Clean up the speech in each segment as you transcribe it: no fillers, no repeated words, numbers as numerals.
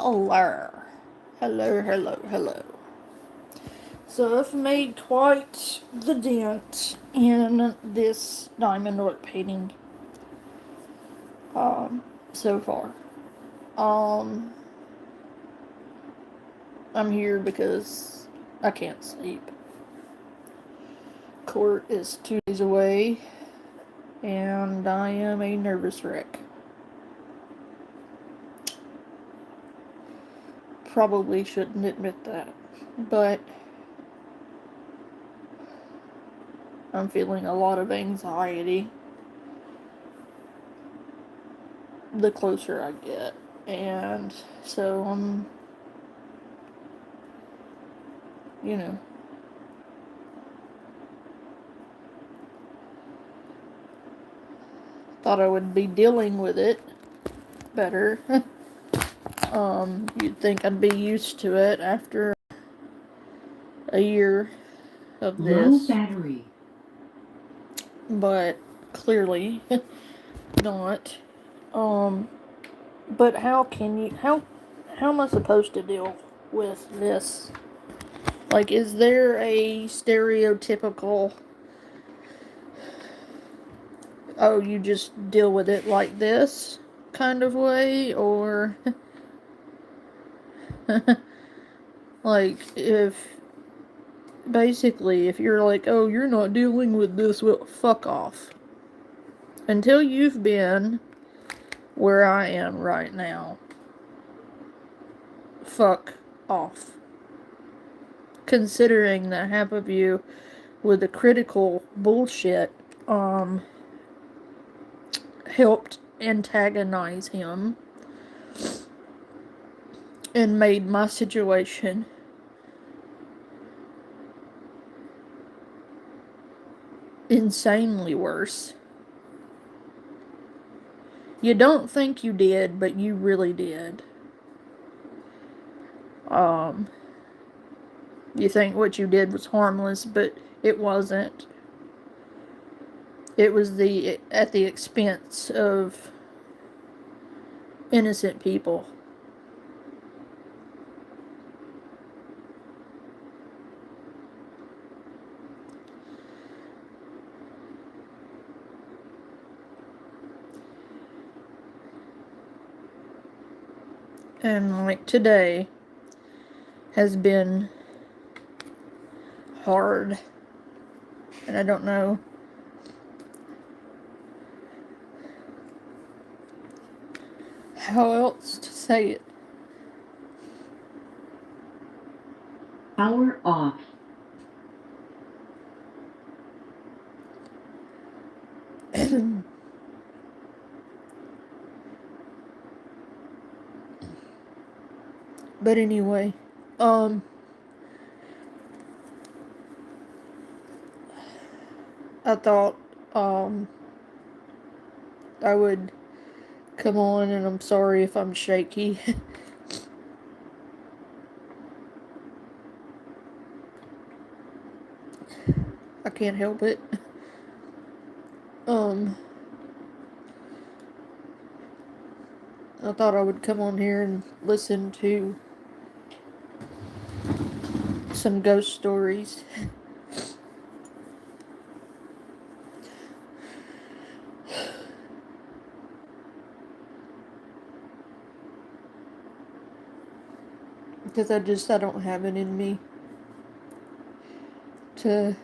Hello. Hello, hello, hello. So I've made quite the dent in this diamond art painting so far. Um I'm here because I can't sleep. Court is 2 days away and I am a nervous wreck. Probably shouldn't admit that, but I'm feeling a lot of anxiety the closer I get. And so you know, thought I would be dealing with it better. You'd think I'd be used to it after a year of Low this, battery. but clearly not. Um, but how am I supposed to deal with this? Like, is there a stereotypical, oh, you just deal with it like this kind of way, or like if basically, if you're like, oh, you're not dealing with this, well, fuck off. Until you've been where I am right now, fuck off. Considering that half of you with the critical bullshit, helped antagonize him and made my situation insanely worse. You don't think you did, but you really did. Um, you think what you did was harmless, but it wasn't. It was at the expense of innocent people. And like today has been hard. And I don't know how else to say Power off. it. But anyway, um, I thought, um, I would come on, and I'm sorry if I'm shaky. I can't help it. Um, I thought I would come on here and listen to some ghost stories. Because I don't have it in me to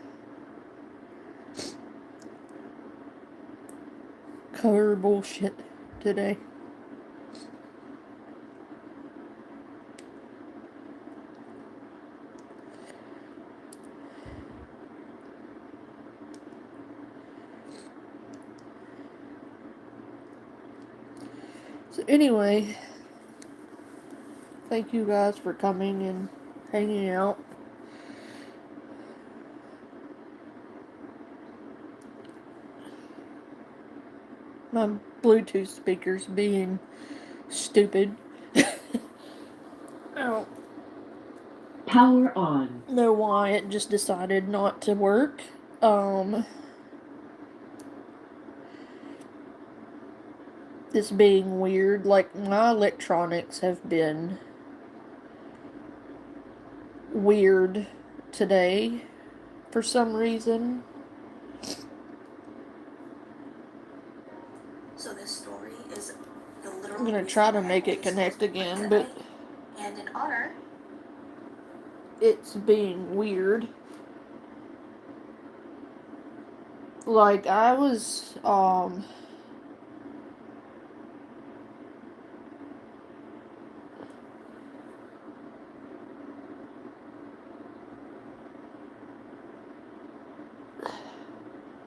cover bullshit today. So anyway, thank you guys for coming and hanging out. My Bluetooth speakers being stupid. I don't Power on. know why it just decided not to work. this being weird. Like, my electronics have been weird today for some reason. So this story is the literal I'm gonna reason try to why make I it always connect sleep again, at but night. And in honor, it's being weird. Like, I was,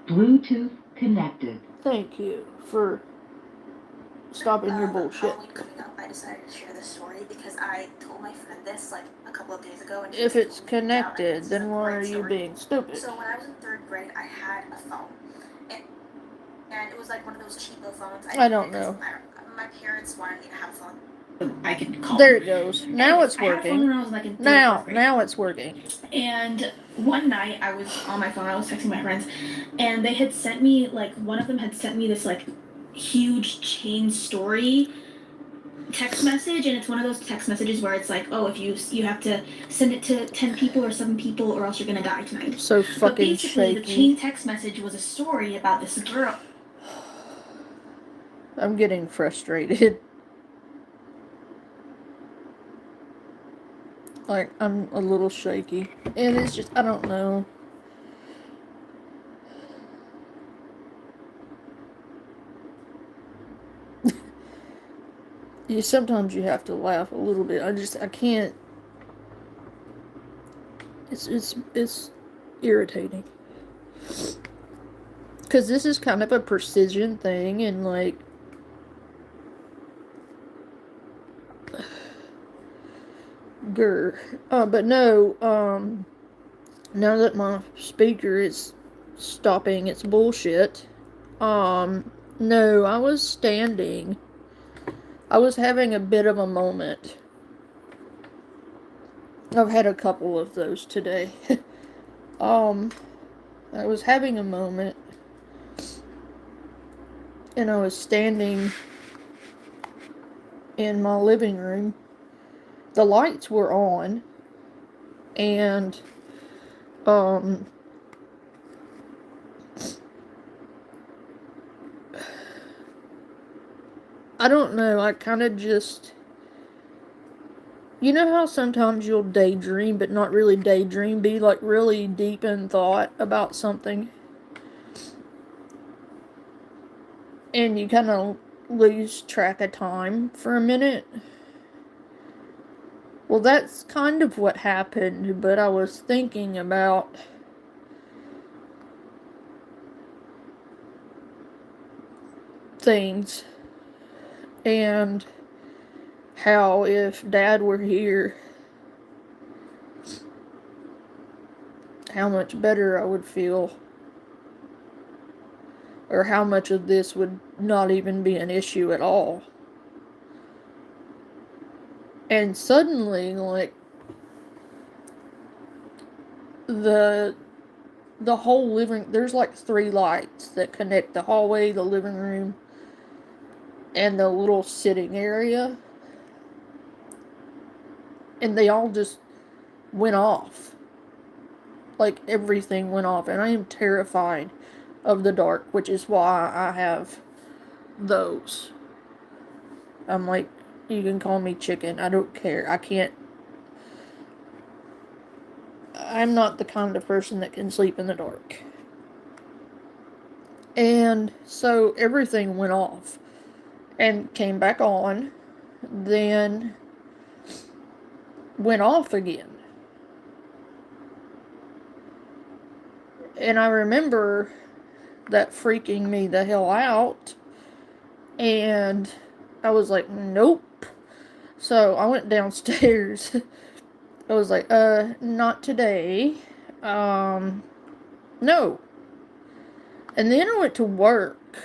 Bluetooth connected. thank you for stopping your bullshit. Halloween coming up, I decided to share this story because I told my friend this like a couple of days ago, and she If was it's totally freaked out. I think connected, this is a then why great are you story. being stupid? So when I was in 3rd grade, I had a phone, and it was like one of those cheapo phones. I don't know. My parents wanted me to have a phone I could call. There it goes. Now Anyways, it's I had a phone working. when I was like in 3rd or 4th grade. Now it's working. And one night I was on my phone, I was texting my friends, and they had sent me, like, one of them had sent me this, like, huge chain story text message, and it's one of those text messages where it's like, oh, if you have to send it to 10 people or 7 people or else you're gonna die tonight. So But fucking basically, the shaky. chain text message was a story about this girl. I'm getting frustrated. Like, I'm a little shaky. And it's just, I don't know. Sometimes you have to laugh a little bit. I can't. It's irritating. Because this is kind of a precision thing, and like, but no, now that my speaker is stopping its bullshit, no, I was standing. I was having a bit of a moment. I've had a couple of those today. I was having a moment, and I was standing in my living room. The lights were on, and I don't know, I kind of just, you know how sometimes you'll daydream, but not really daydream, be like really deep in thought about something, and you kind of lose track of time for a minute? Well, that's kind of what happened, but I was thinking about things, and how if Dad were here, how much better I would feel, or how much of this would not even be an issue at all. And suddenly, like, the whole there's like 3 lights that connect the hallway, the living room, and the little sitting area, and they all just went off. Like, everything went off, and I am terrified of the dark, which is why I have those. I'm like, you can call me chicken, I don't care. I'm not the kind of person that can sleep in the dark. And so everything went off and came back on, then went off again. And I remember that freaking me the hell out, and I was like, nope. So I went downstairs. I was like, not today. No. And then I went to work,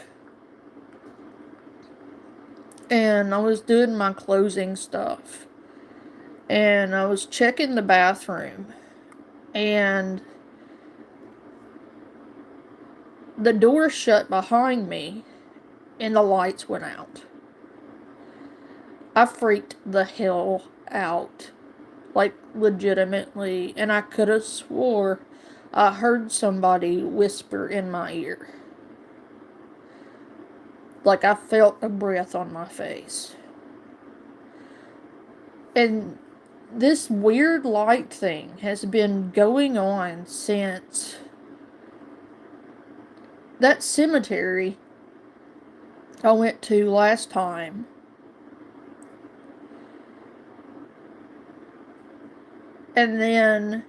and I was doing my closing stuff, and I was checking the bathroom, and the door shut behind me, and the lights went out. I freaked the hell out. Like, legitimately. And I could have swore I heard somebody whisper in my ear. Like, I felt a breath on my face. And this weird light thing has been going on since that cemetery I went to last time. And then,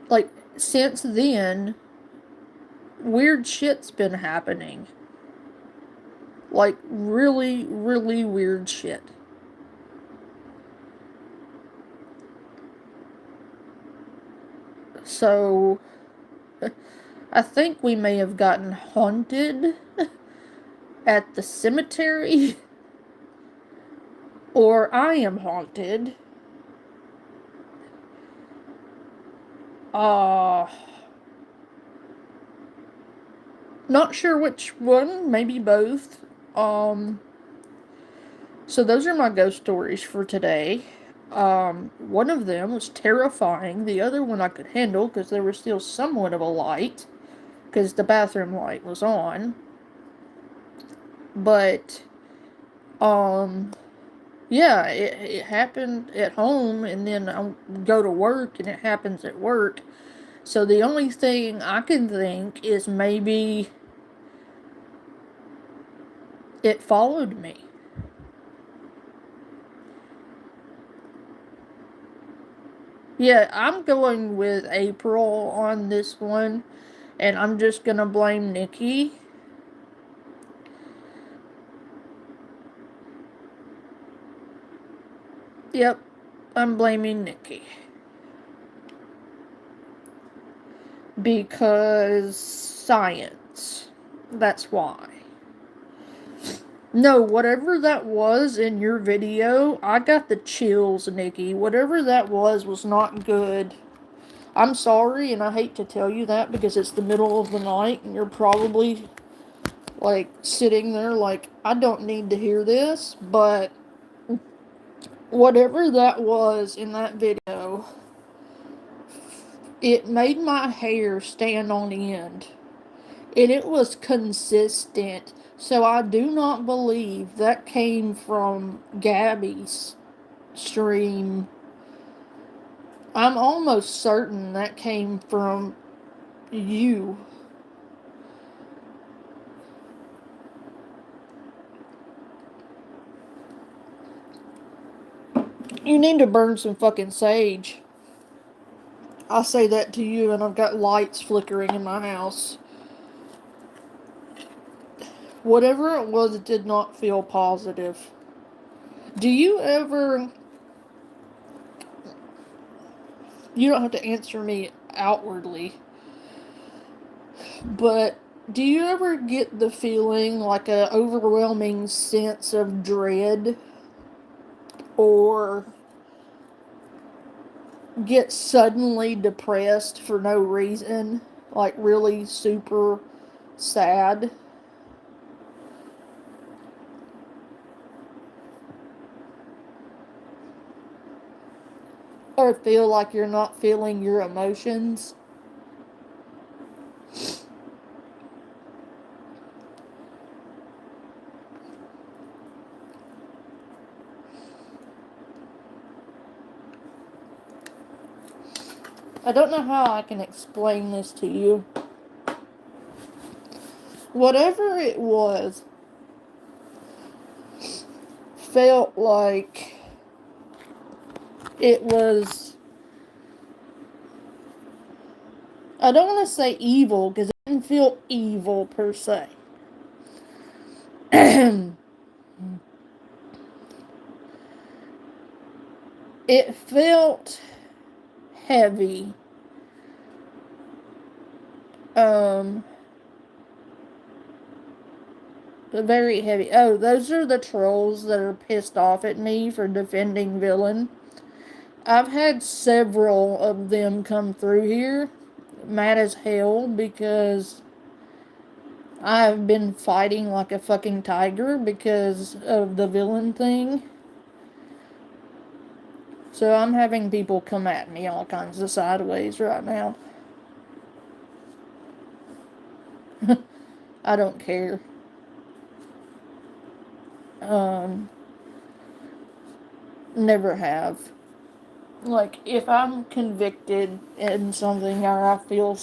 like, since then, weird shit's been happening. Like, really, really weird shit. So, I think we may have gotten haunted at the cemetery. Or I am haunted. Not sure which one, maybe both. So those are my ghost stories for today. One of them was terrifying. The other one I could handle because there was still somewhat of a light because the bathroom light was on. But, yeah, it happened at home, and then I go to work, and it happens at work. So the only thing I can think is maybe it followed me. Yeah, I'm going with April on this one, and I'm just gonna blame Nikki. Yep, I'm blaming Nikki. Because science. That's why. No, whatever that was in your video, I got the chills, Nikki. Whatever that was not good. I'm sorry, and I hate to tell you that because it's the middle of the night and you're probably, like, sitting there like, I don't need to hear this, but whatever that was in that video, it made my hair stand on end. And it was consistent. So I do not believe that came from Gabby's stream. I'm almost certain that came from you. You need to burn some fucking sage. I say that to you, and I've got lights flickering in my house. Whatever it was, it did not feel positive. Do you ever... You don't have to answer me outwardly. But do you ever get the feeling like an overwhelming sense of dread? Or get suddenly depressed for no reason? Like really super sad? Or feel like you're not feeling your emotions? I don't know how I can explain this to you. Whatever it was, felt like it was... I don't want to say evil, because it didn't feel evil per se. It felt heavy. Very heavy. Oh, those are the trolls that are pissed off at me for defending Villain. I've had several of them come through here, mad as hell, because I've been fighting like a fucking tiger because of the villain thing. So I'm having people come at me all kinds of sideways right now. I don't care. Never have. Like, if I'm convicted in something or I feel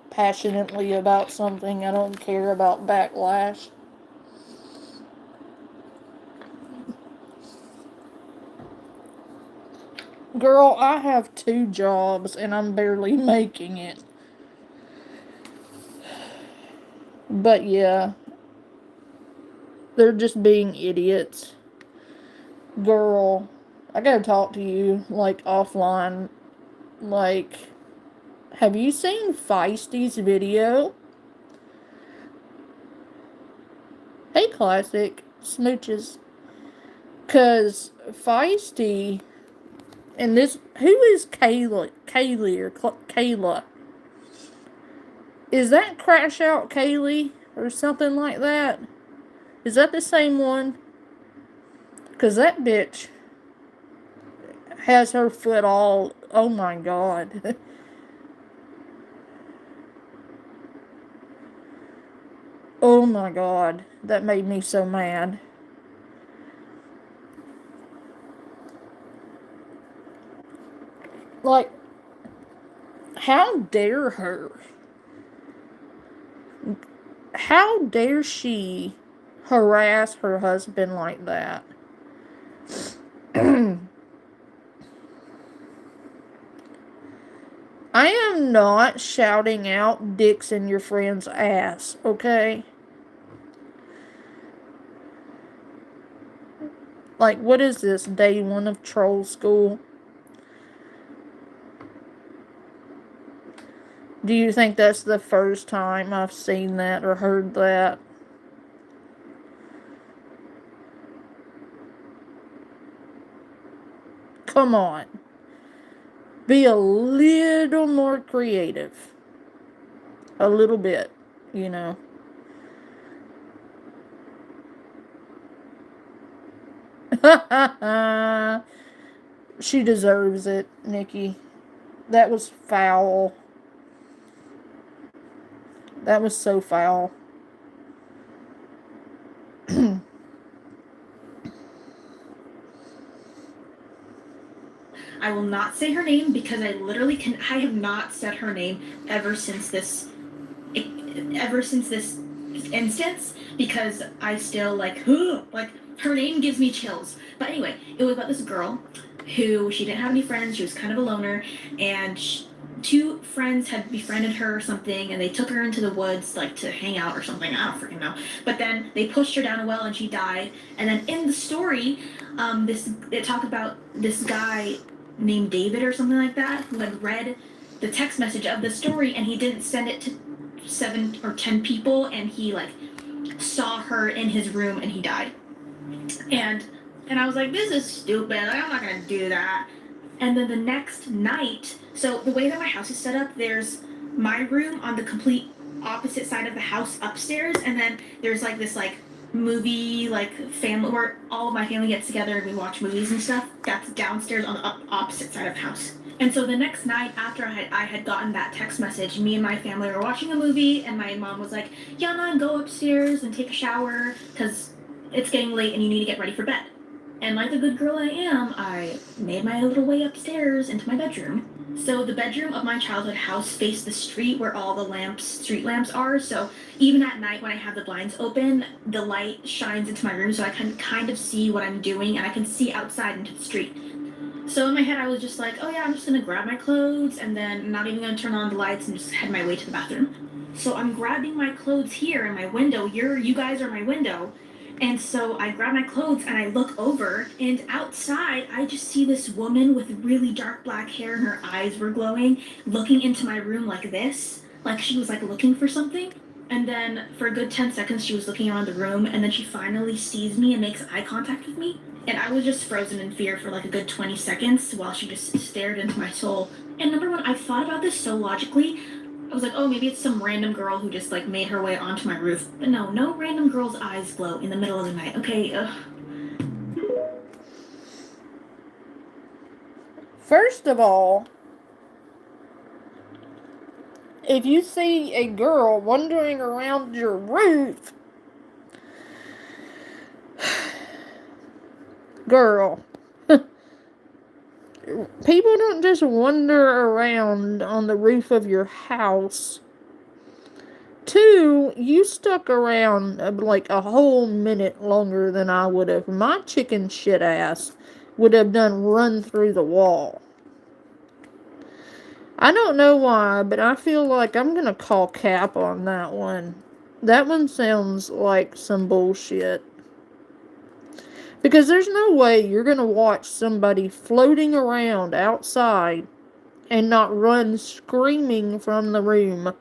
passionately about something, I don't care about backlash. Girl, I have 2 jobs and I'm barely making it. But yeah, they're just being idiots. Girl, I gotta talk to you, like, offline. Like, have you seen Feisty's video? Hey, Classic. Smooches. Cause Feisty, and this, who is Kaylee or Kayla? Is that Crash Out Kaylee or something like that? Is that the same one? Cause that bitch has her foot all, oh my god. Oh my god, that made me so mad. Like, how dare her? How dare she harass her husband like that? I am not shouting out dicks in your friend's ass, okay? Like, what is this, day 1 of troll school? Do you think that's the first time I've seen that or heard that? Come on. Be a little more creative. A little bit, you know. She deserves it, Nikki. That was foul. That was so foul. I will not say her name because I literally I have not said her name ever since this instance because I still like her name gives me chills. But anyway, it was about this girl who she didn't have any friends. She was kind of a loner, and 2 friends had befriended her or something, and they took her into the woods like to hang out or something. I don't freaking know. But then they pushed her down a well and she died. And then in the story, it talked about this guy named David or something like that who had read the text message of the story and he didn't send it to 7 or 10 people, and he like saw her in his room and he died. And I was like, this is stupid. Like, I'm not gonna do that. And then the next night, so the way that my house is set up, there's my room on the complete opposite side of the house upstairs, and then there's like this like movie like family where all of my family gets together and we watch movies and stuff. That's downstairs on the opposite side of the house. And so the next night after I had gotten that text message, me and my family were watching a movie, and my mom was like, Yana, go upstairs and take a shower because it's getting late and you need to get ready for bed. And like the good girl I am, I made my little way upstairs into my bedroom. So the bedroom of my childhood house faced the street where all the street lamps are. So even at night when I have the blinds open, the light shines into my room so I can kind of see what I'm doing and I can see outside into the street. So in my head I was just like, oh yeah, I'm just gonna grab my clothes and then I'm not even gonna turn on the lights and just head my way to the bathroom. So I'm grabbing my clothes here in my window. You guys are my window. And so I grab my clothes and I look over, and outside I just see this woman with really dark black hair and her eyes were glowing, looking into my room like this, like she was like looking for something. And then for a good 10 seconds she was looking around the room, and then she finally sees me and makes eye contact with me. And I was just frozen in fear for like a good 20 seconds while she just stared into my soul. And number 1, I've thought about this so logically. I was like, oh, maybe it's some random girl who just like made her way onto my roof. But no, no random girl's eyes glow in the middle of the night. Okay, First of all, if you see a girl wandering around your roof, girl, people don't just wander around on the roof of your house. Two, you stuck around like a whole minute longer than I would have. My chicken shit ass would have done run through the wall. I don't know why, but I feel like I'm gonna call cap on that one. That one sounds like some bullshit. Because there's no way you're gonna watch somebody floating around outside and not run screaming from the room.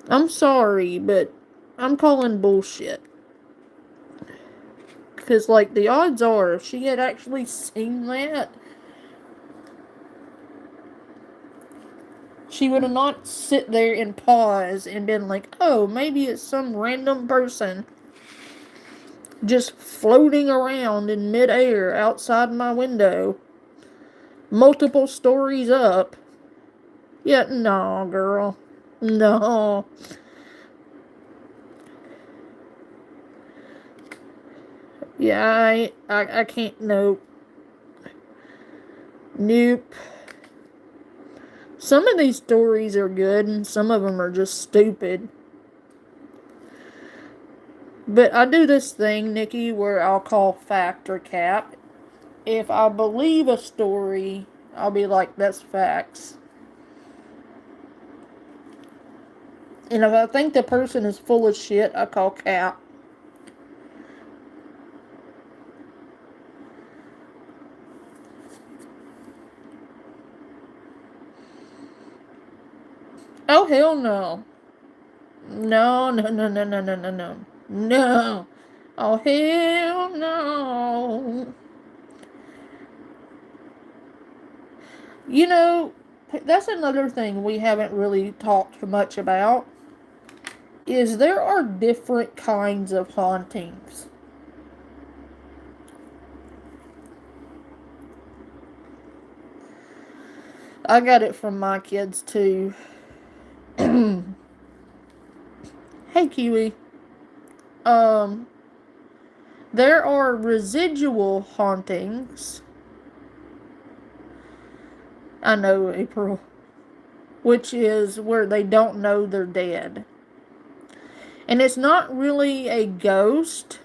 I'm sorry, but I'm calling bullshit. Because, like, the odds are, if she had actually seen that, she would have not sit there and pause and been like, oh, maybe it's some random person just floating around in midair outside my window, multiple stories up. Yeah, no, girl. No. Yeah, I can't, nope. Nope. Some of these stories are good, and some of them are just stupid. But I do this thing, Nikki, where I'll call fact or cap. If I believe a story, I'll be like, that's facts. And if I think the person is full of shit, I call cap. Oh, hell no. No, no, no, no, no, no, no, no. No. Oh, hell no. You know, that's another thing we haven't really talked much about. Is there are different kinds of hauntings. I got it from my kids too. Hey, Kiwi. There are residual hauntings. I know, April. Which is where they don't know they're dead. And it's not really a ghost.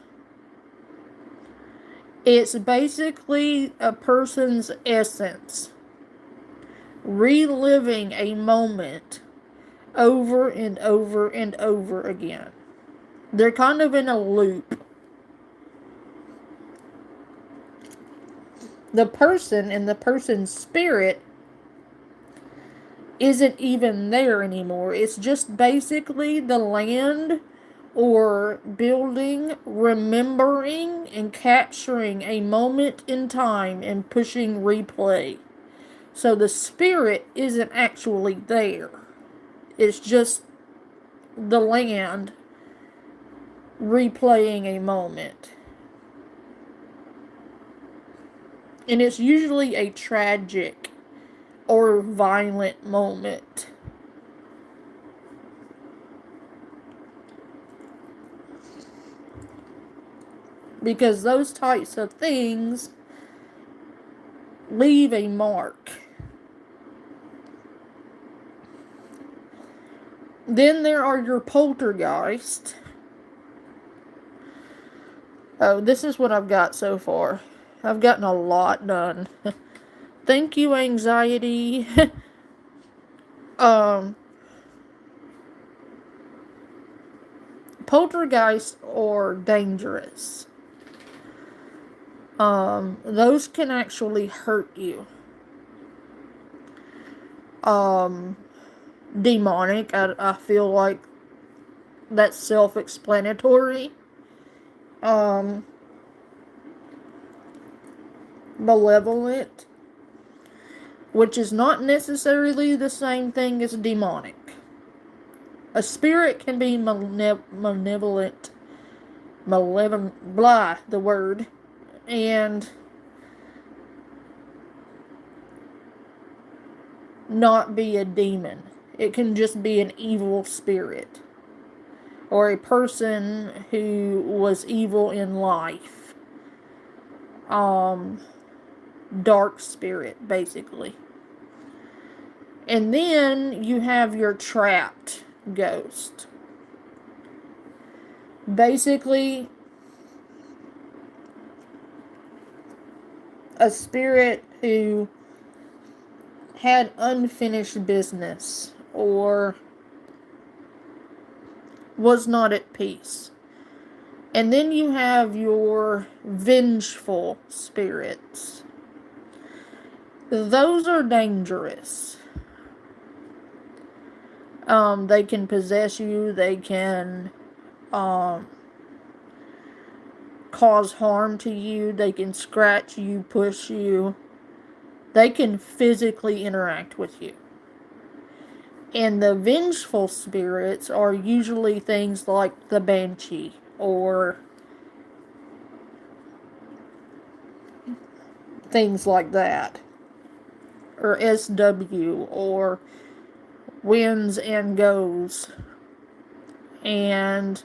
It's basically a person's essence reliving a moment over and over and over again. They're kind of in a loop. The person and the person's spirit isn't even there anymore. It's just basically the land or building, remembering and capturing a moment in time and pushing replay. So the spirit isn't actually there. It's just the land replaying a moment. And it's usually a tragic or violent moment. Because those types of things leave a mark. Then there are your poltergeist. Oh, this is what I've got so far. I've gotten a lot done. Thank you, anxiety. Poltergeists are dangerous. Those can actually hurt you. Demonic, I feel like that's self-explanatory. Malevolent, which is not necessarily the same thing as demonic. A spirit can be malevolent, blah, the word, and not be a demon. It can just be an evil spirit. Or a person who was evil in life. Dark spirit, basically. And then you have your trapped ghost. Basically, a spirit who had unfinished business or was not at peace. And then you have your vengeful spirits. Those are dangerous. They can possess you, they can cause harm to you, they can scratch you, push you, they can physically interact with you. And the vengeful spirits are usually things like the Banshee or things like that, or SW, or Winds and Goes. And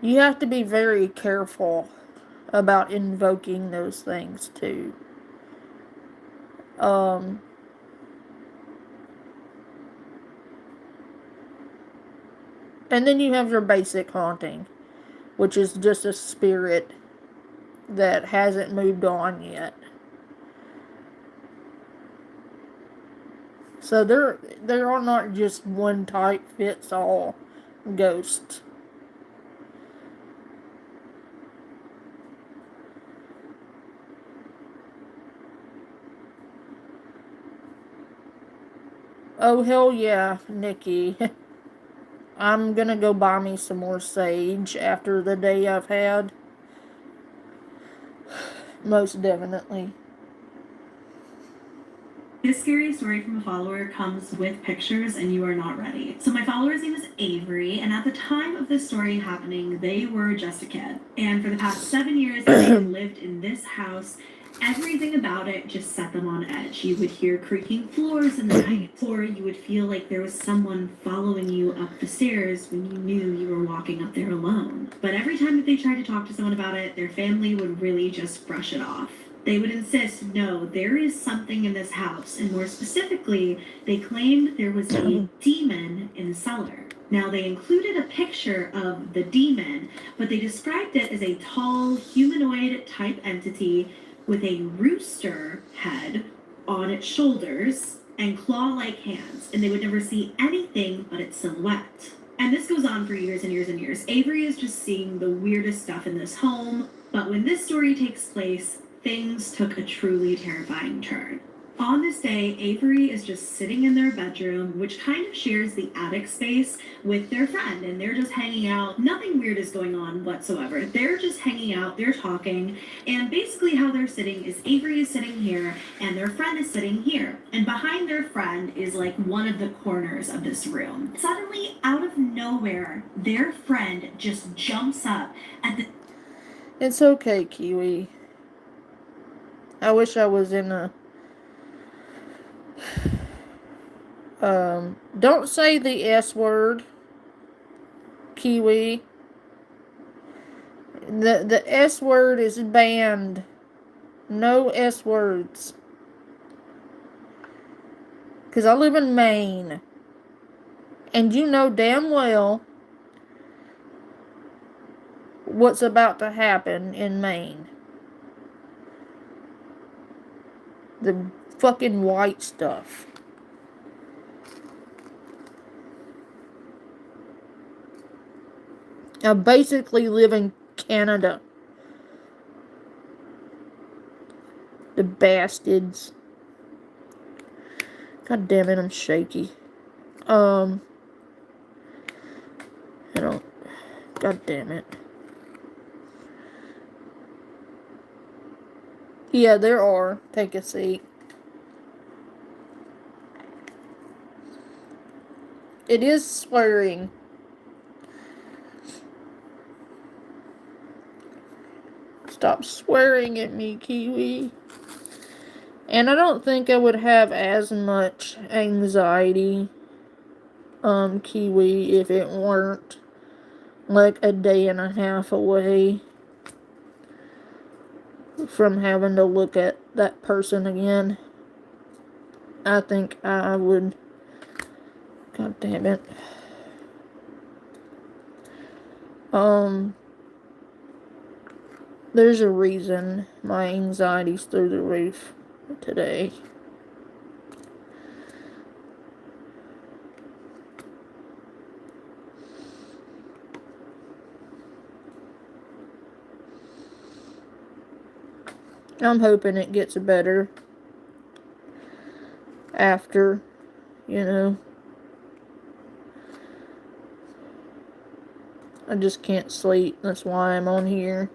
you have to be very careful about invoking those things too. And then you have your basic haunting, which is just a spirit that hasn't moved on yet. So there are not just one type fits all ghosts. Oh hell yeah, Nikki. I'm gonna go buy me some more sage after the day I've had. Most definitely. This scary story from a follower comes with pictures and you are not ready. So my follower's name is Avery, and at the time of this story happening, they were just a kid. And for the past 7 years, they had lived in this house. Everything about it just set them on edge. You would hear creaking floors in the night, or you would feel like there was someone following you up the stairs when you knew you were walking up there alone. But every time that they tried to talk to someone about it, their family would really just brush it off. They would insist, no, there is something in this house, and more specifically, they claimed there was a demon in the cellar. Now, they included a picture of the demon, but they described it as a tall, humanoid type entity with a rooster head on its shoulders and claw-like hands, and they would never see anything but its silhouette. And this goes on for years and years and years. Avery is just seeing the weirdest stuff in this home, but when this story takes place, things took a truly terrifying turn. On this day, Avery is just sitting in their bedroom, which kind of shares the attic space with their friend, and they're just hanging out. Nothing weird is going on whatsoever. They're just hanging out, they're talking, and basically how they're sitting is Avery is sitting here, and their friend is sitting here. And behind their friend is like one of the corners of this room. Suddenly, out of nowhere, their friend just jumps up at the... It's okay, Kiwi. I wish I was in a... don't say the S word, Kiwi. The S word is banned. No S words. Because I live in Maine. And you know damn well what's about to happen in Maine. The fucking white stuff. I basically live in Canada. The bastards. God damn it, I'm shaky. I don't... God damn it. Yeah, there are. Take a seat. It is swearing. Stop swearing at me, Kiwi. And I don't think I would have as much anxiety, Kiwi, if it weren't like a day and a half away from having to look at that person again. I think I would. God damn it. There's a reason my anxiety's through the roof today. I'm hoping it gets better after, you know. I just can't sleep. That's why I'm on here.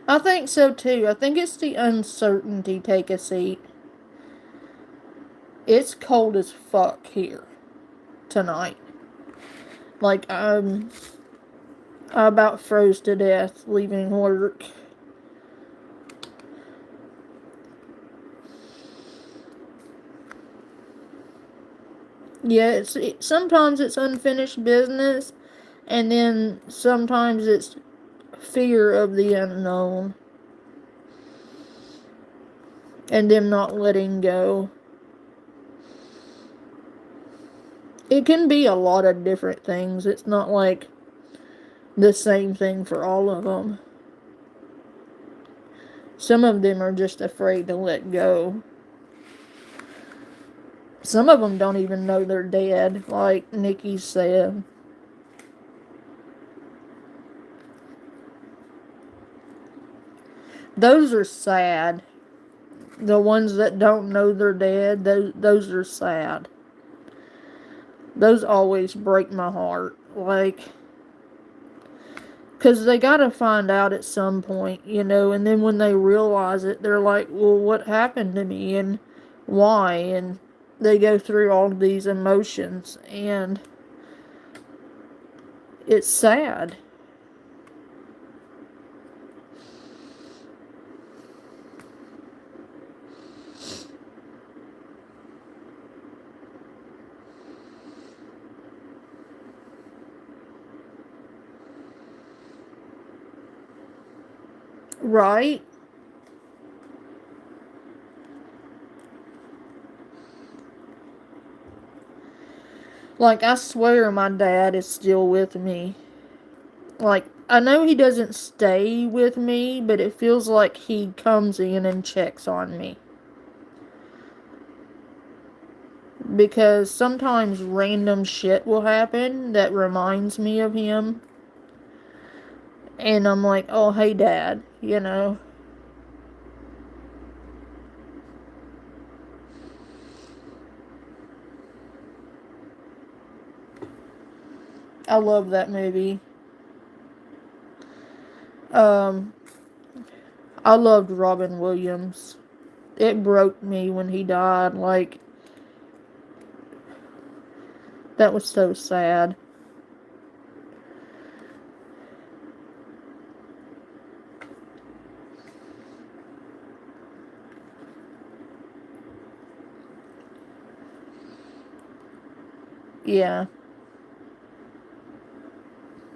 I think so too. I think it's the uncertainty. Take a seat. It's cold as fuck here tonight. Like, I about froze to death leaving work. Yeah, sometimes it's unfinished business, and then sometimes it's fear of the unknown and them not letting go. It can be a lot of different things. It's not like the same thing for all of them. Some of them are just afraid to let go. Some of them don't even know they're dead, like Nikki said. Those are sad. The ones that don't know they're dead, those are sad. Those always break my heart. Like, because they gotta find out at some point, you know, and then when they realize it, they're like, well, what happened to me and why? And they go through all of these emotions, and it's sad. Right? Like, I swear my dad is still with me. Like, I know he doesn't stay with me, but it feels like he comes in and checks on me. Because sometimes random shit will happen that reminds me of him. And I'm like, oh, hey, Dad, you know. I love that movie. I loved Robin Williams. It broke me when he died. Like, that was so sad. Yeah.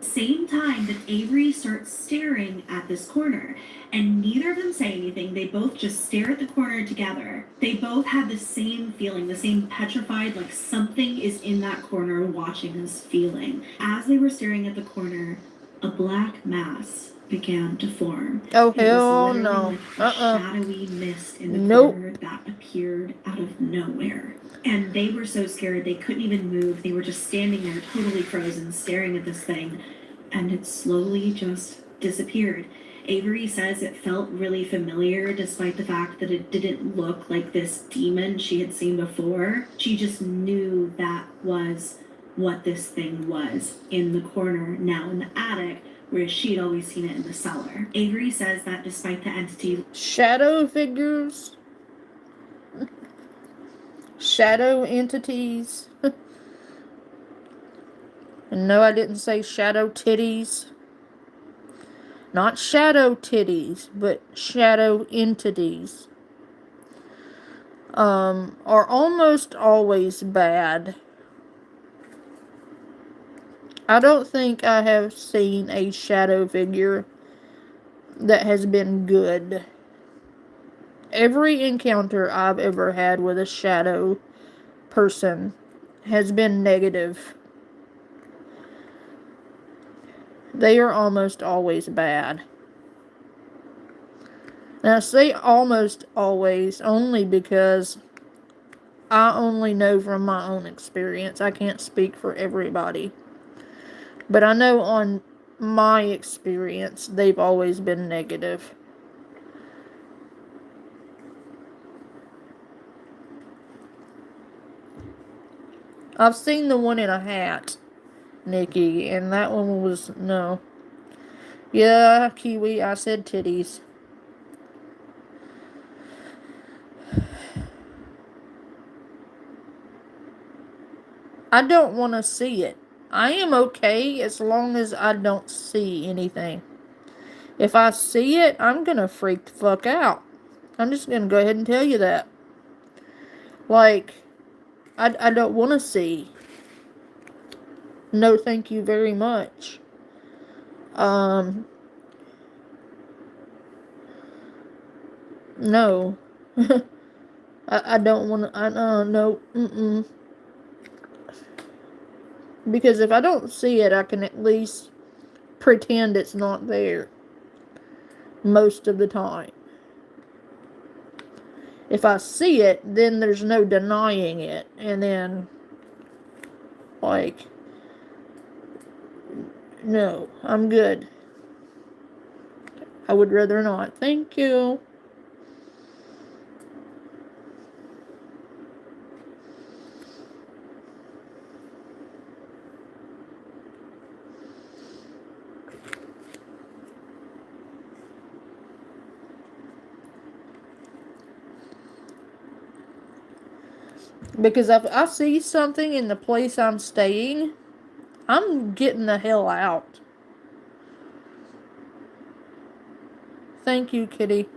Same time that Avery starts staring at this corner, and neither of them say anything. They both just stare at the corner together. They both have the same feeling, the same petrified, like something is in that corner watching us feeling. As they were staring at the corner, a black mass began to form. Oh, It was hell literally no. like a shadowy mist in the Nope. corner that appeared out of nowhere. And they were so scared they couldn't even move. They were just standing there totally frozen, staring at this thing. And it slowly just disappeared. Avery says it felt really familiar despite the fact that it didn't look like this demon she had seen before. She just knew that was what this thing was in the corner, now in the attic, whereas she'd always seen it in the cellar. Avery says that despite the entity Shadow figures. Shadow entities. And no, I didn't say shadow titties. Not shadow titties, but shadow entities. Are almost always bad. I don't think I have seen a shadow figure that has been good. Every encounter I've ever had with a shadow person has been negative. They are almost always bad. And I say almost always only because I only know from my own experience. I can't speak for everybody. But I know on my experience, they've always been negative. I've seen the one in a hat, Nikki, and that one was, no. Yeah, Kiwi, I said titties. I don't want to see it. I am okay as long as I don't see anything. If I see it, I'm gonna freak the fuck out. I'm just gonna go ahead and tell you that. Like, I don't want to see. No, thank you very much. No. I don't want to, no, Because if I don't see it, I can at least pretend it's not there. Most of the time. If I see it, then there's no denying it. And then, like, no, I'm good. I would rather not. Thank you. Because if I see something in the place I'm staying, I'm getting the hell out. Thank you, kitty.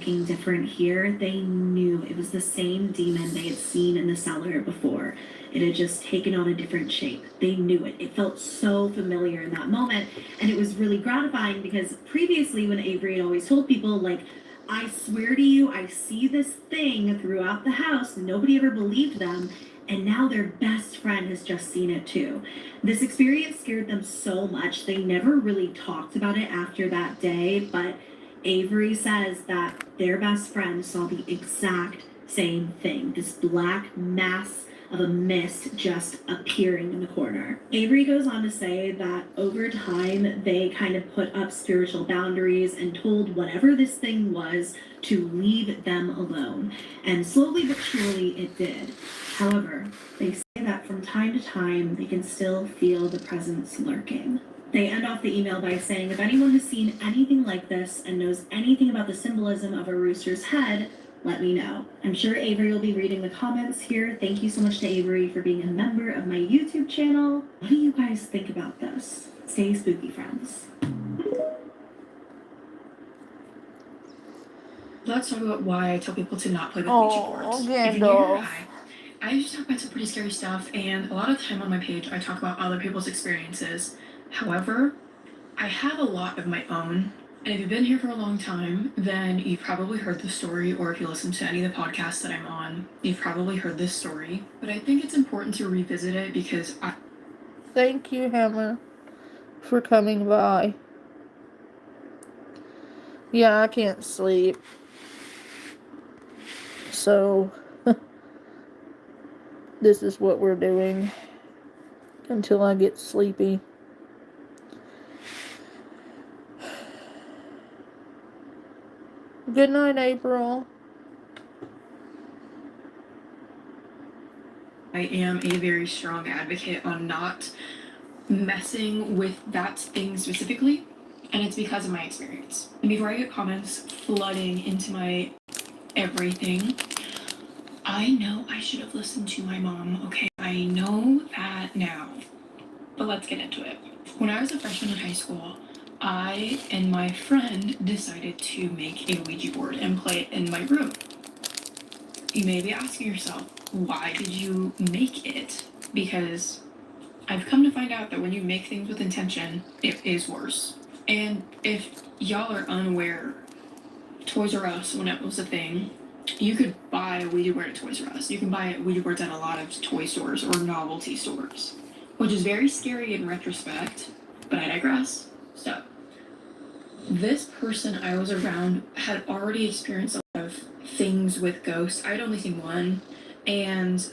looking different here, they knew it was the same demon they had seen in the cellar before. It had just taken on a different shape. They knew it. It felt so familiar in that moment. And it was really gratifying because previously, when Avery had always told people, like, I swear to you, I see this thing throughout the house, nobody ever believed them. And now their best friend has just seen it too. This experience scared them so much, they never really talked about it after that day, but Avery says that their best friend saw the exact same thing, this black mass of a mist just appearing in the corner. Avery goes on to say that over time, they kind of put up spiritual boundaries and told whatever this thing was to leave them alone. And slowly but surely it did. However, they say that from time to time, they can still feel the presence lurking. They end off the email by saying, if anyone has seen anything like this and knows anything about the symbolism of a rooster's head, let me know. I'm sure Avery will be reading the comments here. Thank you so much to Avery for being a member of my YouTube channel. What do you guys think about this? Stay spooky, friends. Let's talk about why I tell people to not play with Ouija boards. If you're new here, Gandalf. hi. I usually talk about some pretty scary stuff, and a lot of the time on my page, I talk about other people's experiences. However, I have a lot of my own. And if you've been here for a long time, then you've probably heard the story, or if you listen to any of the podcasts that I'm on, you've probably heard this story. But I think it's important to revisit it because Thank you, Hammer, for coming by. Yeah, I can't sleep. So, this is what we're doing until I get sleepy. Good night, April. I am a very strong advocate on not messing with that thing specifically, and it's because of my experience. And before I get comments flooding into my everything, I know I should have listened to my mom, okay? I know that now. But let's get into it. When I was a freshman in high school, I and my friend decided to make a Ouija board and play it in my room. You may be asking yourself, why did you make it? Because I've come to find out that when you make things with intention, it is worse. And if y'all are unaware, Toys R Us, when it was a thing, you could buy a Ouija board at Toys R Us. You can buy Ouija boards at a lot of toy stores or novelty stores, which is very scary in retrospect, but I digress. So, this person I was around had already experienced a lot of things with ghosts. I'd only seen one, and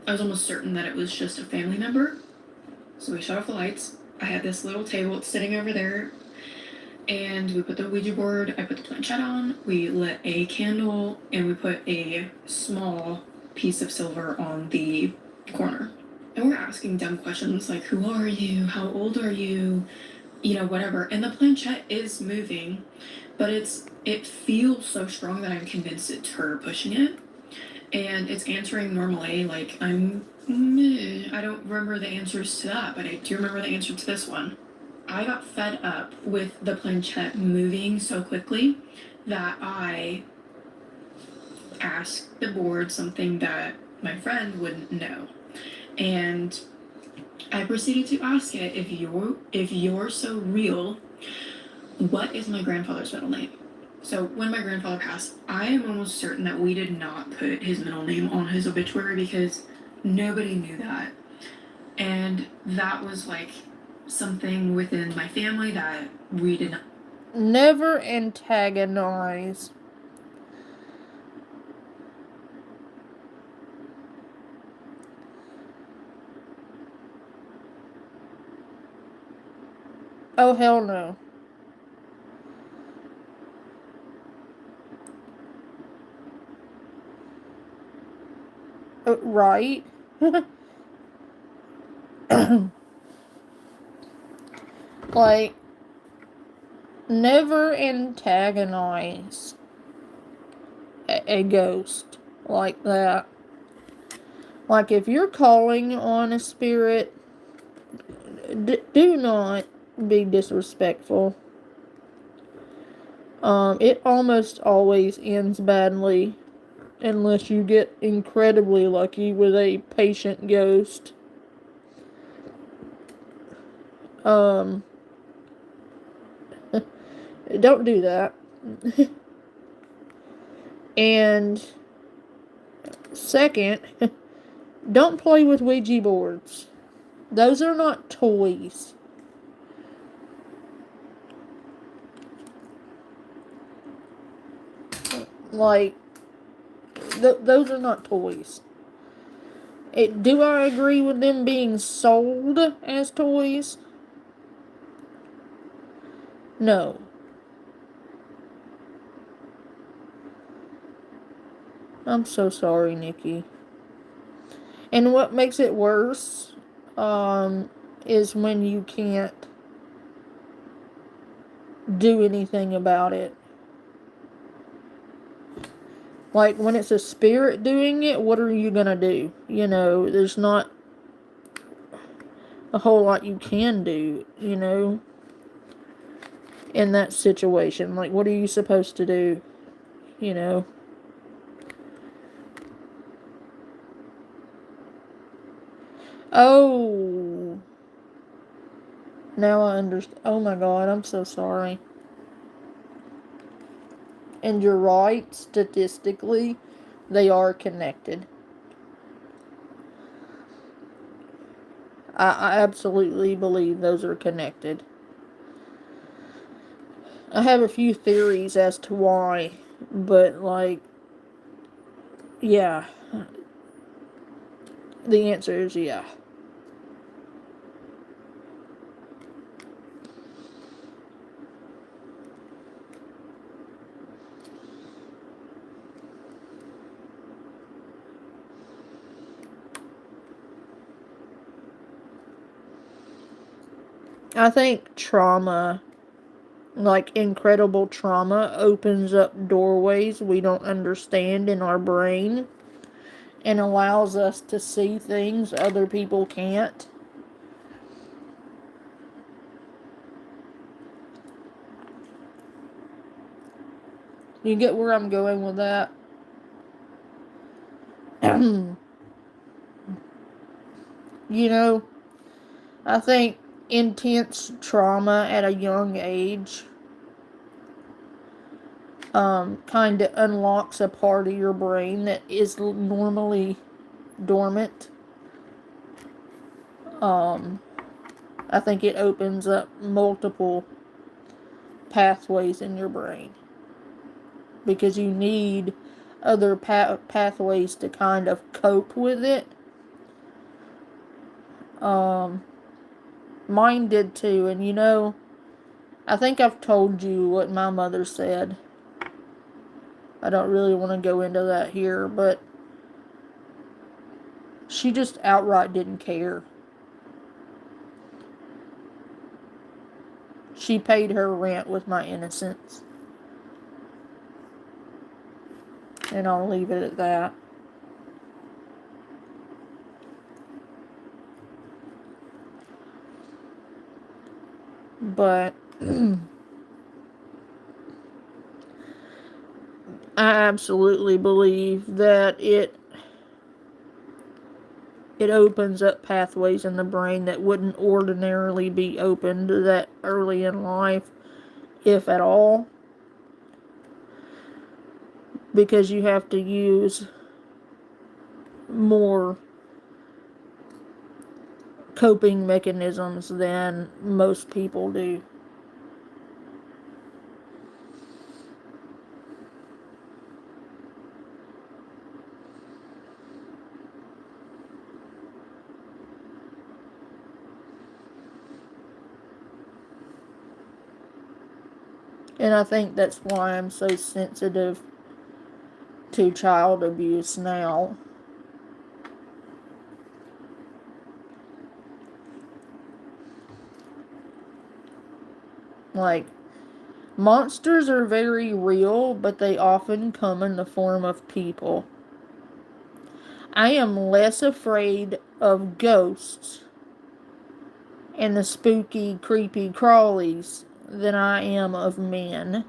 I was almost certain that it was just a family member. So we shut off the lights. I had this little table sitting over there, and we put the Ouija board, I put the planchette on, we lit a candle, and we put a small piece of silver on the corner. And we're asking dumb questions like, who are you? How old are you? You know, whatever. And the planchette is moving, but it feels so strong that I'm convinced it's her pushing it. And it's answering normally, like, I don't remember the answers to that, but I do remember the answer to this one. I got fed up with the planchette moving so quickly that I asked the board something that my friend wouldn't know. And I proceeded to ask it, if you're so real, what is my grandfather's middle name? So when my grandfather passed, I am almost certain that we did not put his middle name on his obituary because nobody knew that. And that was like something within my family that we did not. Never antagonize. Oh, hell no. Right? Like, never antagonize a ghost like that. Like, if you're calling on a spirit, do not be disrespectful. It almost always ends badly unless you get incredibly lucky with a patient ghost. Don't do that. And second, don't play with Ouija boards. Those are not toys. Like, those are not toys. Do I agree with them being sold as toys? No. I'm so sorry, Nikki. And what makes it worse, is when you can't do anything about it. Like, when it's a spirit doing it, what are you gonna do? You know, there's not a whole lot you can do, you know, in that situation. Like, what are you supposed to do? You know? Oh. Now I understand. Oh my god, I'm so sorry. And you're right, statistically, they are connected. I absolutely believe those are connected. I have a few theories as to why, but, like, yeah. The answer is yeah. I think trauma, like incredible trauma, opens up doorways we don't understand in our brain and allows us to see things other people can't. You get where I'm going with that? You know, I think intense trauma at a young age kind of unlocks a part of your brain that is normally dormant. I think it opens up multiple pathways in your brain because you need other pathways to kind of cope with it. Mine did too, and you know, I think I've told you what my mother said. I don't really want to go into that here, but she just outright didn't care. She paid her rent with my innocence. And I'll leave it at that. But I absolutely believe that it opens up pathways in the brain that wouldn't ordinarily be opened that early in life, if at all, because you have to use more coping mechanisms than most people do. And I think that's why I'm so sensitive to child abuse now. Like, monsters are very real, but they often come in the form of people. I am less afraid of ghosts and the spooky, creepy crawlies than I am of men.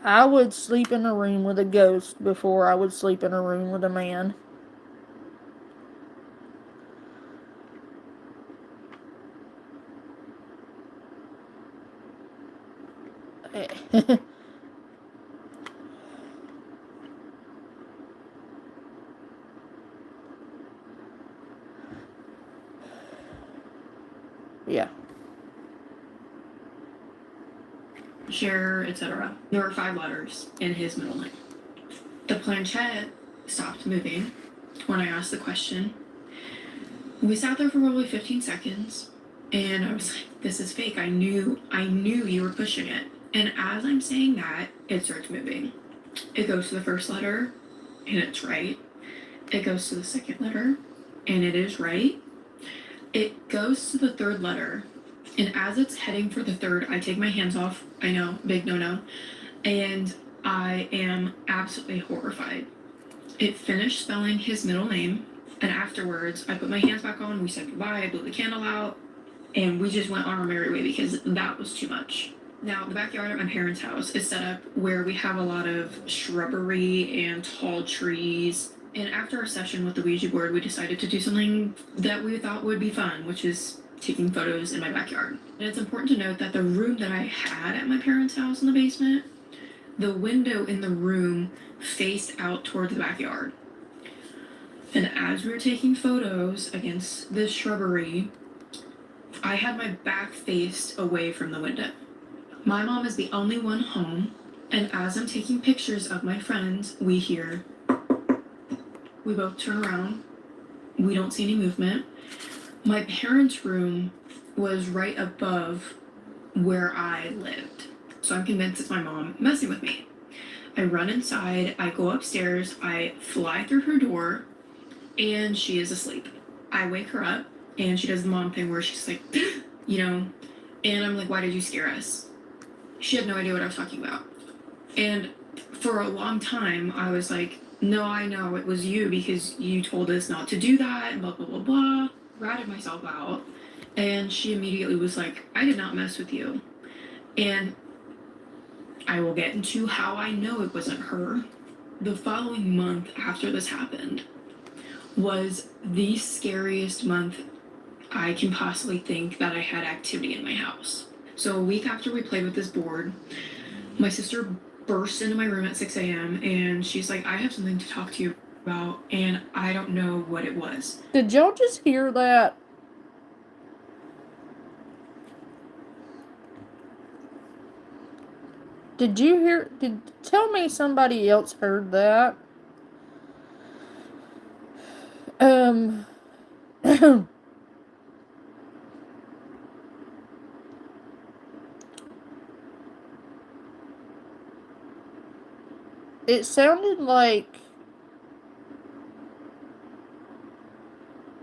I would sleep in a room with a ghost before I would sleep in a room with a man. Yeah. Share, etc. There were 5 letters in his middle name. The planchette stopped moving when I asked the question. We sat there for probably 15 seconds, and I was like, this is fake. I knew you were pushing it. And as I'm saying that, it starts moving. It goes to the first letter, and it's right. It goes to the second letter, and it is right. It goes to the third letter, and as it's heading for the third, I take my hands off. I know, big no-no. And I am absolutely horrified. It finished spelling his middle name, and afterwards, I put my hands back on, we said goodbye, I blew the candle out, and we just went on our merry way because that was too much. Now, the backyard at my parents' house is set up where we have a lot of shrubbery and tall trees. And after our session with the Ouija board, we decided to do something that we thought would be fun, which is taking photos in my backyard. And it's important to note that the room that I had at my parents' house in the basement, the window in the room faced out toward the backyard. And as we were taking photos against this shrubbery, I had my back faced away from the window. My mom is the only one home, and as I'm taking pictures of my friends, we hear. We both turn around. We don't see any movement. My parents' room was right above where I lived. So I'm convinced it's my mom messing with me. I run inside, I go upstairs, I fly through her door, and she is asleep. I wake her up and she does the mom thing where she's like, you know, and I'm like, why did you scare us? She had no idea what I was talking about. And for a long time, I was like, no, I know it was you because you told us not to do that and blah, blah, blah, blah. Ratted myself out. And she immediately was like, I did not mess with you. And I will get into how I know it wasn't her. The following month after this happened was the scariest month I can possibly think that I had activity in my house. So a week after we played with this board, my sister burst into my room at 6 a.m. and she's like, I have something to talk to you about, and I don't know what it was. Did y'all just hear that? Did you hear? Tell me somebody else heard that. It sounded like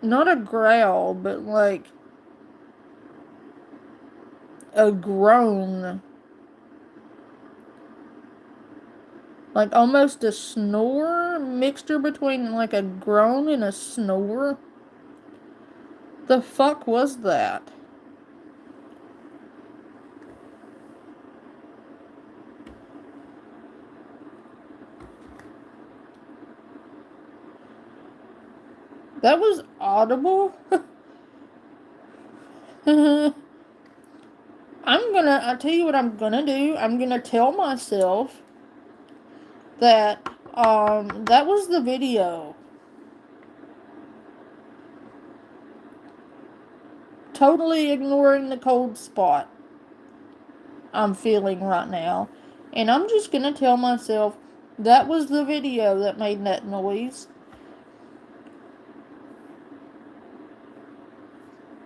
not a growl, but like a groan. Like almost a snore, mixture between like a groan and a snore. The fuck was that? That was audible? I'll tell you what I'm gonna do. I'm gonna tell myself that, that was the video. Totally ignoring the cold spot I'm feeling right now. And I'm just gonna tell myself that was the video that made that noise.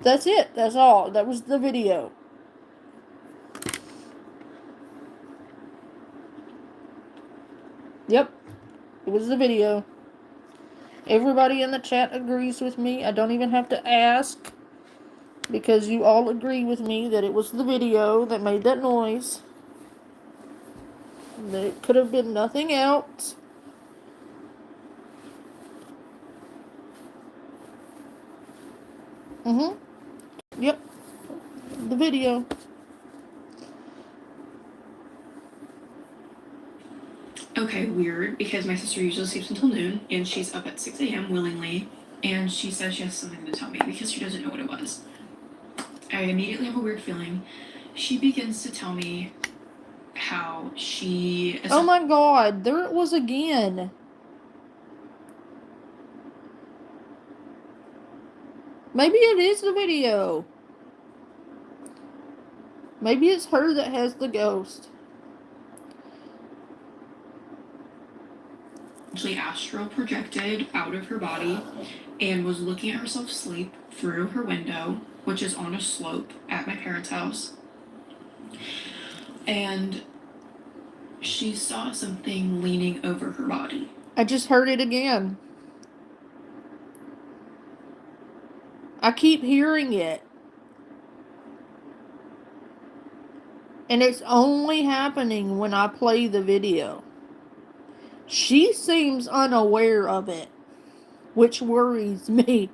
That's it. That's all. That was the video. Yep. It was the video. Everybody in the chat agrees with me. I don't even have to ask. Because you all agree with me that it was the video that made that noise. That it could have been nothing else. Yep. The video. Okay, weird, because my sister usually sleeps until noon, and she's up at 6 a.m. willingly, and she says she has something to tell me because she doesn't know what it was. I immediately have a weird feeling. She begins to tell me how she... Oh my god, there it was again. Maybe it is the video. Maybe it's her that has the ghost. Actually astral projected out of her body and was looking at herself sleep through her window, which is on a slope at my parents' house. And she saw something leaning over her body. I just heard it again. I keep hearing it. And it's only happening when I play the video. She seems unaware of it, which worries me.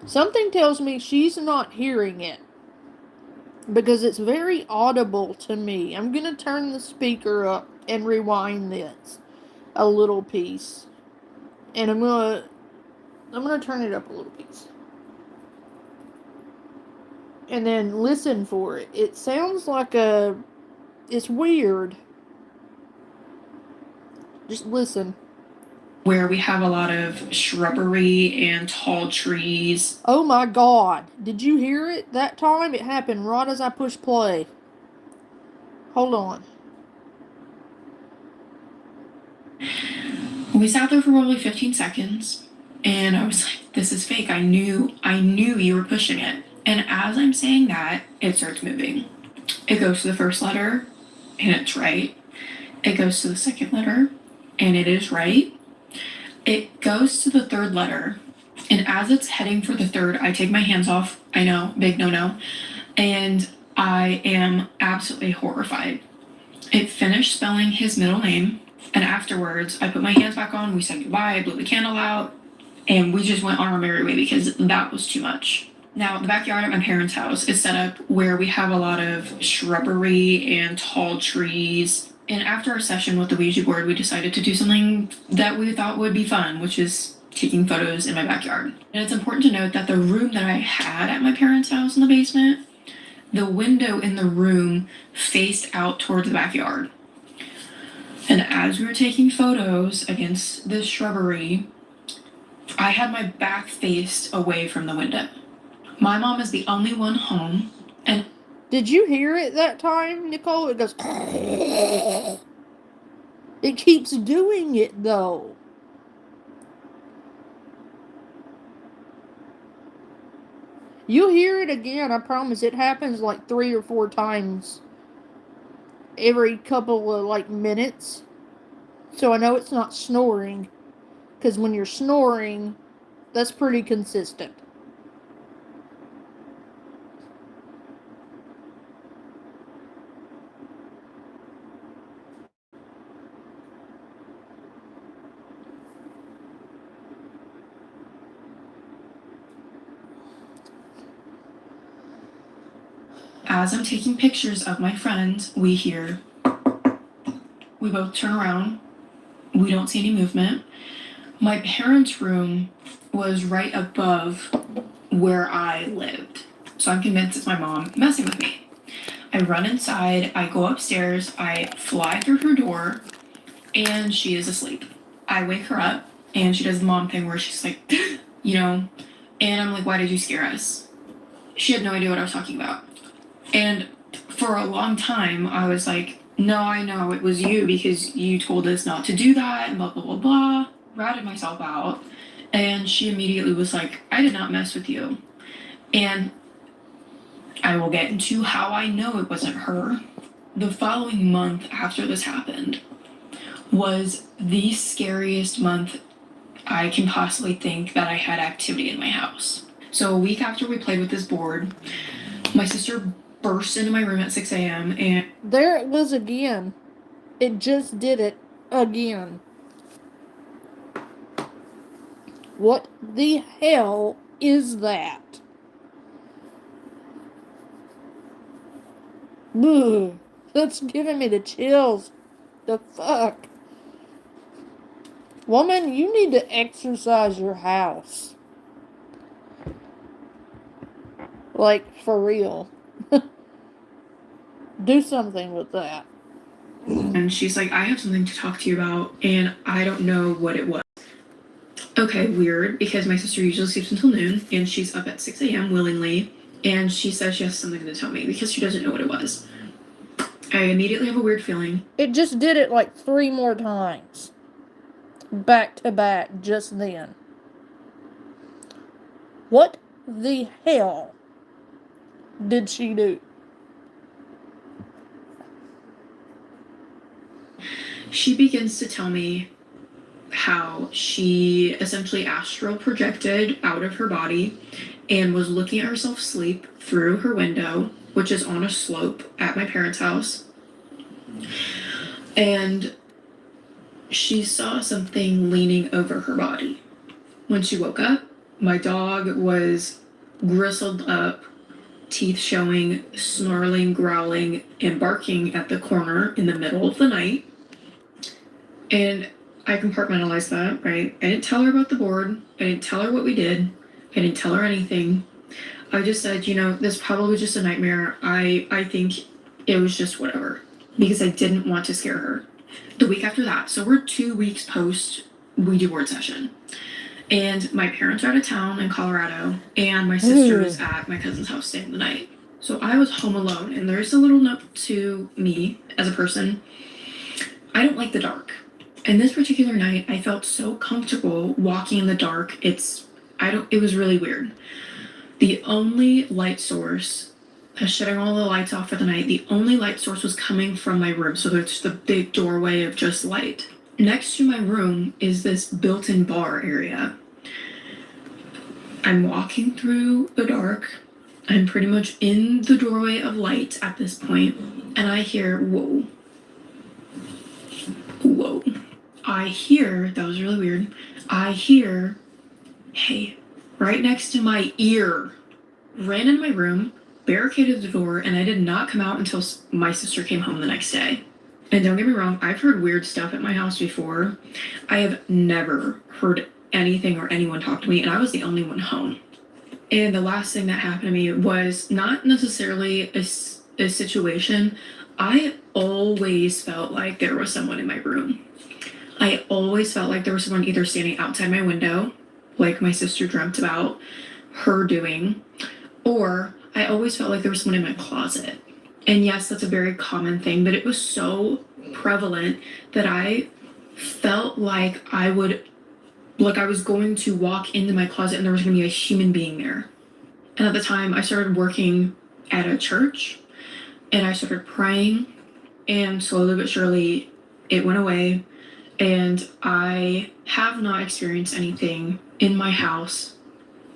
Something tells me she's not hearing it. Because it's very audible to me. I'm going to turn the speaker up and rewind this a little piece. And I'm going to turn it up a little piece. And then listen for it. It sounds like it's weird. Just listen. Where we have a lot of shrubbery and tall trees. Oh my god. Did you hear it? That time it happened right as I pushed play. Hold on. We sat there for probably 15 seconds and I was like, this is fake. I knew you were pushing it. And as I'm saying that, it starts moving. It goes to the first letter, and it's right. It goes to the second letter, and it is right. It goes to the third letter, and as it's heading for the third, I take my hands off. I know, big no-no. And I am absolutely horrified. It finished spelling his middle name, and afterwards, I put my hands back on, we said goodbye, I blew the candle out, and we just went on our merry way because that was too much. Now, the backyard at my parents' house is set up where we have a lot of shrubbery and tall trees. And after our session with the Ouija board, we decided to do something that we thought would be fun, which is taking photos in my backyard. And it's important to note that the room that I had at my parents' house in the basement, the window in the room faced out towards the backyard. And as we were taking photos against this shrubbery, I had my back faced away from the window. My mom is the only one home, and Did you hear it that time, Nicole? It goes. It keeps doing it though. You'll hear it again, I promise. It happens like 3 or 4 times every couple of like minutes. So I know it's not snoring. Because when you're snoring, that's pretty consistent. as I'm taking pictures of my friend, we hear, we both turn around. We don't see any movement. My parents' room was right above where I lived. So I'm convinced it's my mom messing with me. I run inside, I go upstairs, I fly through her door, and she is asleep. I wake her up, and she does the mom thing where she's like, and I'm like, why did you scare us? She had no idea what I was talking about. And for a long time, I was like, no, I know it was you because you told us not to do that, and blah, blah, blah, blah. Ratted myself out. And she immediately was like, I did not mess with you. And I will get into how I know it wasn't her. The following month after this happened was the scariest month I can possibly think that I had activity in my house. So a week after we played with this board, my sister burst into my room at 6 a.m. and There it was again. It just did it again. What the hell is that? Ugh, that's giving me the chills. The fuck? Woman, you need to exercise your house. Like, for real. Do something with that. And she's like, I have something to talk to you about, and I don't know what it was. Okay, weird, because my sister usually sleeps until noon, and she's up at 6 a.m. willingly, and she says she has something to tell me because she doesn't know what it was. I immediately have a weird feeling. It just did it like 3 more times. Back to back, just then. What the hell did she do? She begins to tell me how she essentially astral projected out of her body and was looking at herself sleep through her window, which is on a slope at my parents' house. And she saw something leaning over her body. When she woke up, my dog was bristled up, teeth showing, snarling, growling, and barking at the corner in the middle of the night. And I compartmentalized that, right? I didn't tell her about the board. I didn't tell her what we did. I didn't tell her anything. I just said, this is probably just a nightmare. I think it was just whatever. Because I didn't want to scare her. The week after that, so we're 2 weeks post Ouija board session. And my parents are out of town in Colorado. And my sister is at my cousin's house staying the night. So I was home alone. And there's a little note to me as a person. I don't like the dark. And this particular night, I felt so comfortable walking in the dark. It was really weird. The only light source, shutting all the lights off for the night, the only light source was coming from my room. So there's the big doorway of just light. Next to my room is this built-in bar area. I'm walking through the dark. I'm pretty much in the doorway of light at this point, and I hear, whoa. Whoa. That was really weird. I hear, hey, right next to my ear. Ran in my room, barricaded the door, and I did not come out until my sister came home the next day. And don't get me wrong, I've heard weird stuff at my house before. I have never heard anything or anyone talk to me, and I was the only one home. And the last thing that happened to me was not necessarily a situation. I always felt like there was someone in my room. I always felt like there was someone either standing outside my window, like my sister dreamt about her doing, or I always felt like there was someone in my closet. And yes, that's a very common thing, but it was so prevalent that I felt like I was going to walk into my closet and there was going to be a human being there. And at the time, I started working at a church and I started praying, and slowly but surely it went away. And I have not experienced anything in my house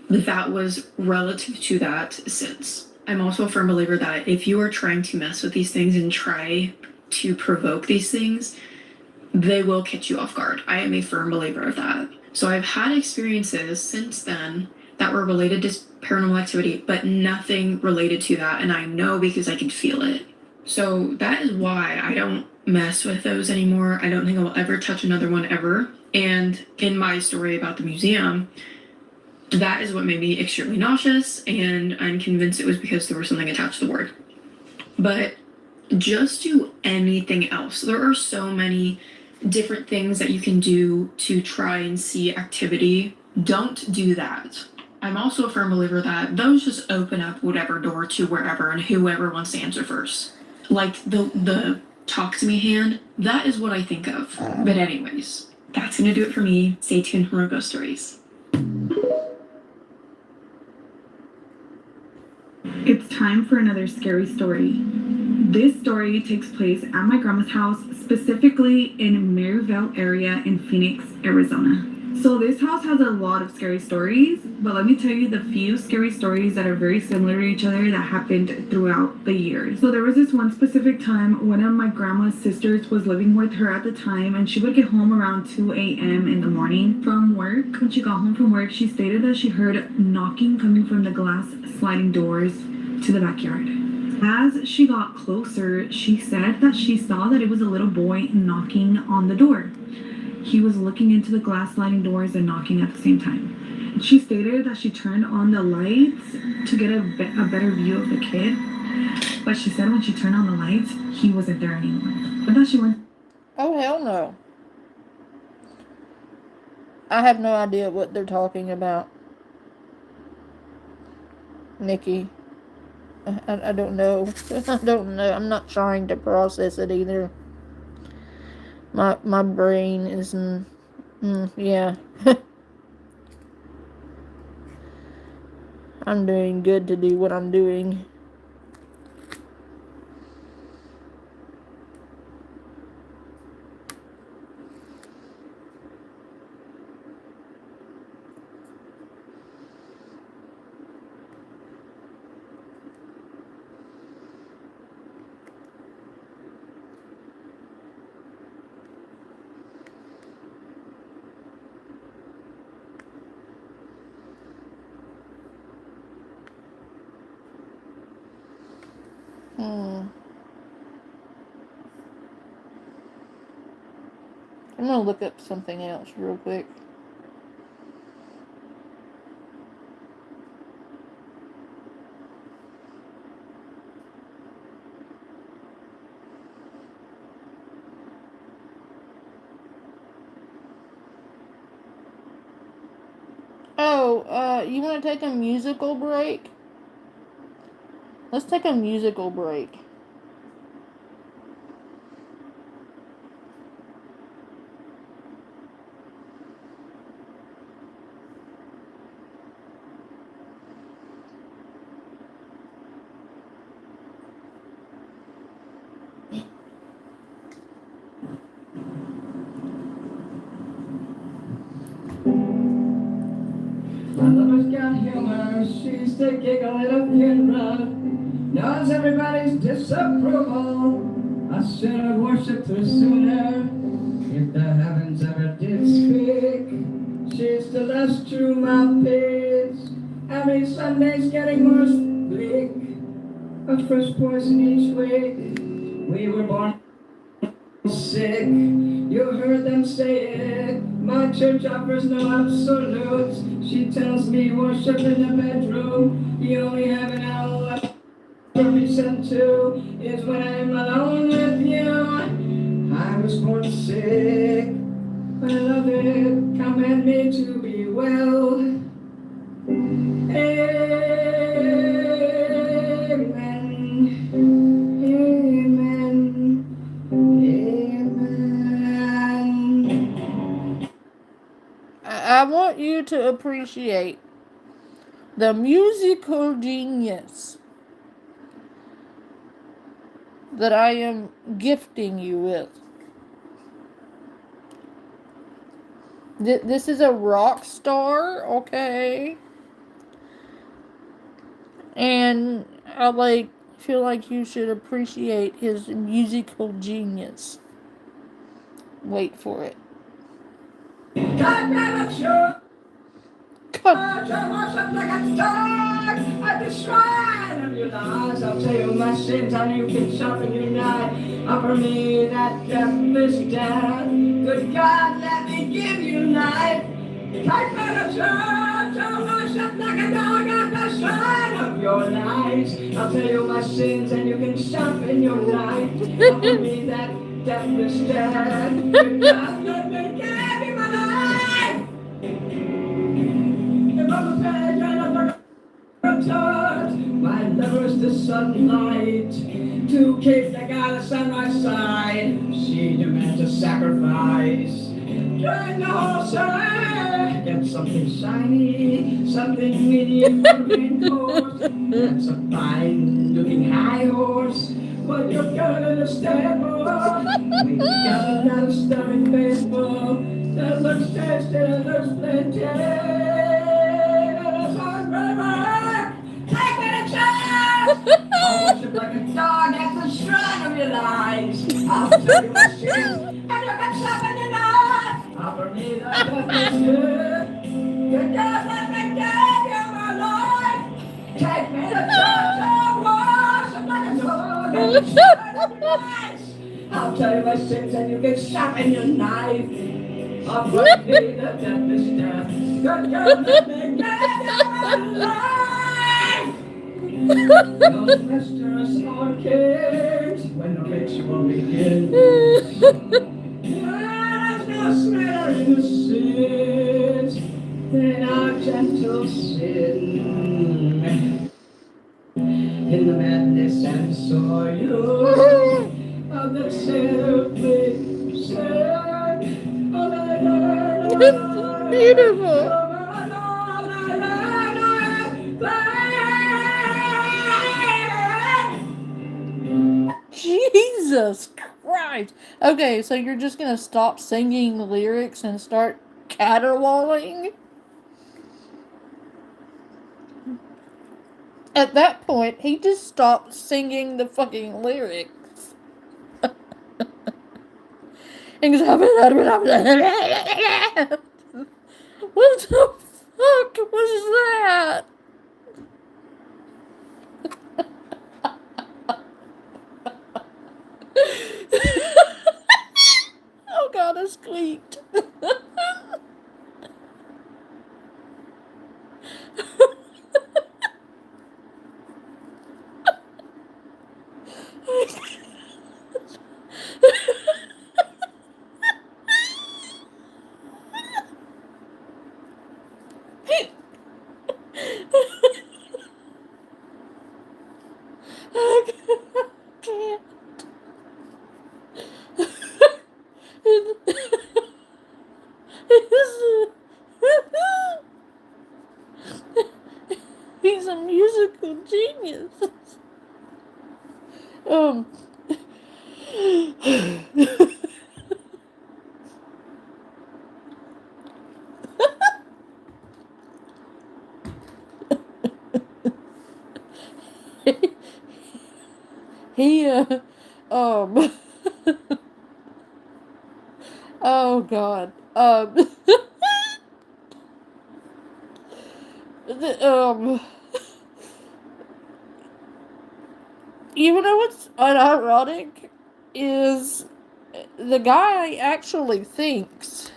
that was relative to that since. I'm also a firm believer that if you are trying to mess with these things and try to provoke these things, they will catch you off guard. I am a firm believer of that. So I've had experiences since then that were related to paranormal activity, but nothing related to that. And I know because I can feel it. So that is why I don't mess with those anymore. I don't think I will ever touch another one ever. And in my story about the museum, that is what made me extremely nauseous, and I'm convinced it was because there was something attached to the word. But just do anything else. There are so many different things that you can do to try and see activity. Don't do that. I'm also a firm believer that those just open up whatever door to wherever and whoever wants to answer first. Like the talk to me hand, that is what I think of. But anyways, that's gonna do it for me. Stay tuned for more ghost stories. It's time for another scary story. This story takes place at my grandma's house, specifically in Maryville area in Phoenix, Arizona. So this house has a lot of scary stories, but let me tell you the few scary stories that are very similar to each other that happened throughout the years. So there was this one specific time one of my grandma's sisters was living with her at the time, and she would get home around 2 a.m. in the morning from work. When she got home from work, she stated that she heard knocking coming from the glass sliding doors to the backyard. As she got closer, she said that she saw that it was a little boy knocking on the door. He was looking into the glass sliding doors and knocking at the same time. She stated that she turned on the lights to get a better view of the kid, but she said when she turned on the lights, he wasn't there anymore. But that she went. Oh, hell no. I have no idea what they're talking about. Nikki. I don't know. I don't know. I'm not trying to process it either. My brain is yeah. I'm doing good to do what I'm doing. I'm gonna look up something else real quick. Oh, you want to take a musical break? Let's take a musical break. she's the giggle at a funeral. Knows everybody's disapproval. I should have worshipped her sooner. If the heavens ever did speak, she's the less true mouthpiece. Every Sunday's getting more bleak. A fresh poison each week. We were born sick. You heard them say it. My church offers no absolutes. She tells me worship in the bedroom. The only heaven I'll ever be sent to is when I'm alone with you. I was born sick, but I love it. Command me to be well. Amen. Amen. Amen. I want you to appreciate the musical genius that I am gifting you with. This is a rock star, okay? And I feel like you should appreciate his musical genius. Wait for it. God never should. Come. At the shrine of your lies, I'll tell you my sins, and you can sharpen your knife. Offer me that deathless death. Good God, let me give you life. Take me to church, I'll worship like a dog at the shrine of your lies. I'll tell you my sins, and you can sharpen your knife. Offer me that deathless death. Good God, let me give you my life. My lover's the sunlight. Two kids, I got us on my side. She demands a sacrifice. Join the horse, get something shiny, something medium horse. That's a fine looking high horse. But you're gonna stable. We got another story faithful. That looks tasty, that looks plenty. I'll worship like a dog at the shrine of your lies. I'll tell you my sins, and you can suffer the night. Offer me the deathless good. Good God, let me give you my life. Take me to church, I'll worship like a dog at the shrine of your lies. I'll tell you my sins, and you can sharpen your knife. Offer me the deathless death. Good God, let me give you my life. Don't pester us or kids when the ritual begins. There's no sweeter innocence than our gentle sin. In the madness and soil of the self-made sin. It's beautiful. Jesus Christ. Okay, so you're just gonna stop singing the lyrics and start caterwauling? At that point, he just stopped singing the fucking lyrics. What the fuck was that? Oh God, I squeaked. I can't. He's a musical genius. he, um, oh god, the, you know what's unironic is the guy actually thinks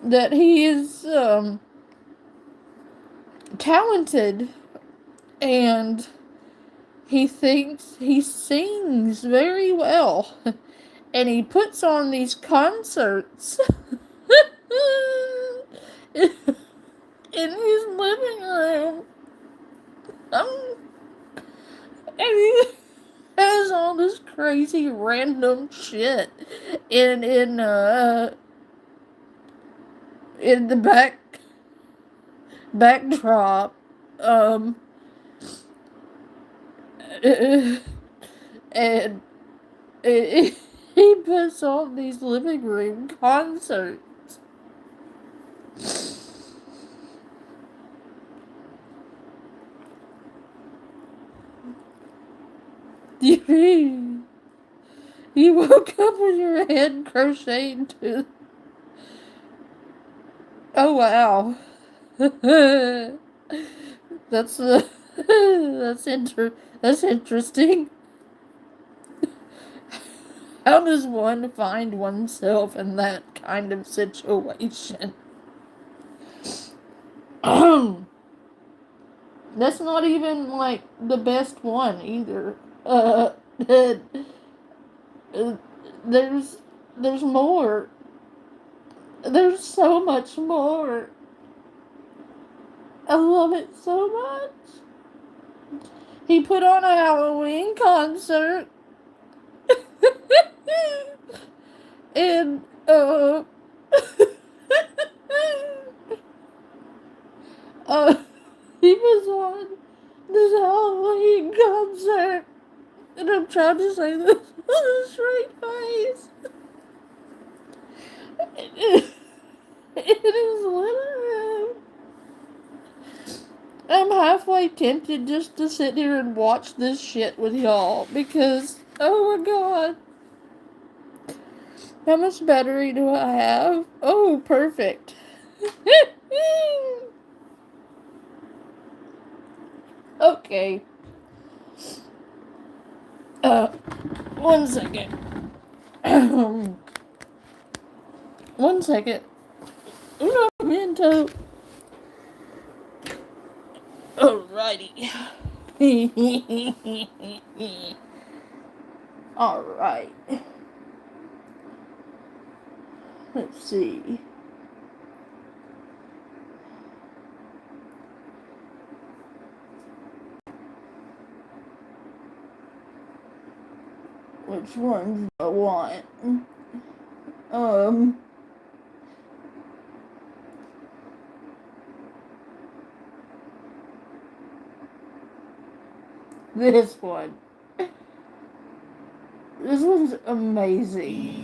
that he is, talented, and he thinks he sings very well, and he puts on these concerts in his living room. And he has all this crazy random shit in the backdrop. And he puts on these living room concerts. You woke up with your head crocheted to. Oh wow. That's that's interesting. How does one find oneself in that kind of situation? That's not even like the best one either. There's more. There's so much more. I love it so much. He put on a Halloween concert. And, he was on this Halloween concert. And I'm trying to say this with a straight face. In his living room. I'm halfway tempted just to sit here and watch this shit with y'all because, oh my god. How much battery do I have? Oh, perfect. Okay. 1 second. 1 second. Un momento. Alrighty. Alright. Let's see. Which ones do I want? This one. This one's amazing.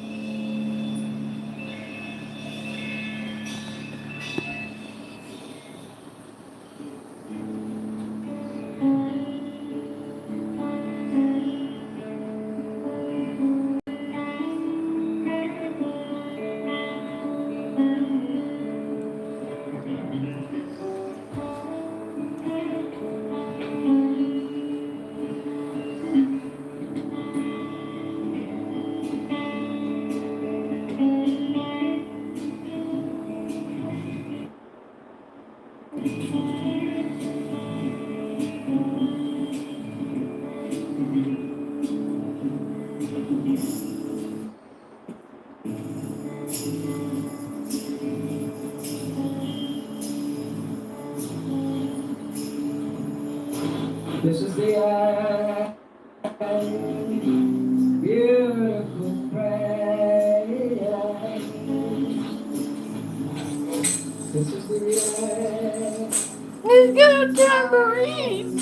This is the beautiful prayer. This is the He's got a tambourine.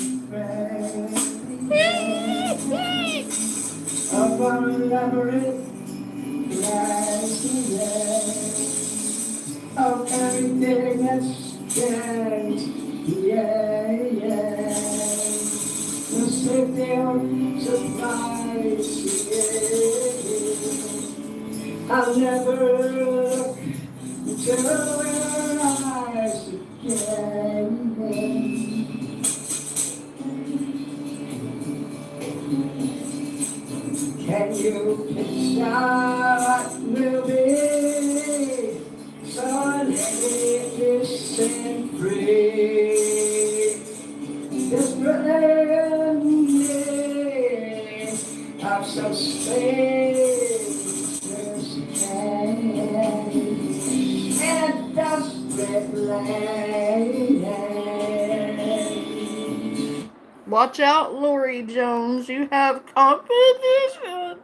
of our elaborate life of everything that's changed. Yeah. The safety of surprise again. I'll never look into her eyes again. Can you picture what will be? So this and free. Desperately of some space and a desperate land. Watch out, Lori Jones. You have competition.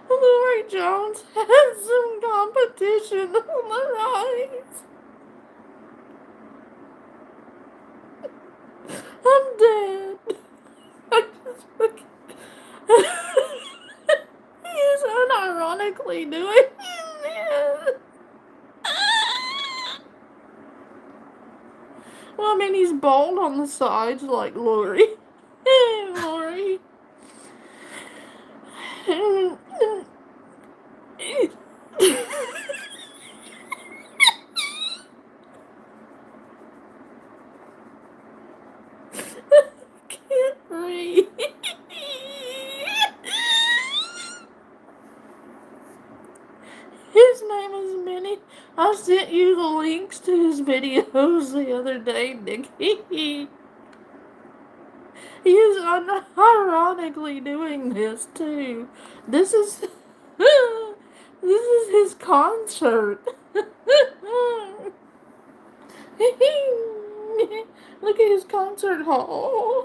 Lori Jones has some competition on the rise. I'm dead. I just he's unironically doing this. Well, I mean, he's bald on the sides like Lori. Lori. Can't breathe. His name is Minnie. I sent you the links to his videos the other day, Nikki. He is unironically doing this too. This is his concert. Look at his concert hall.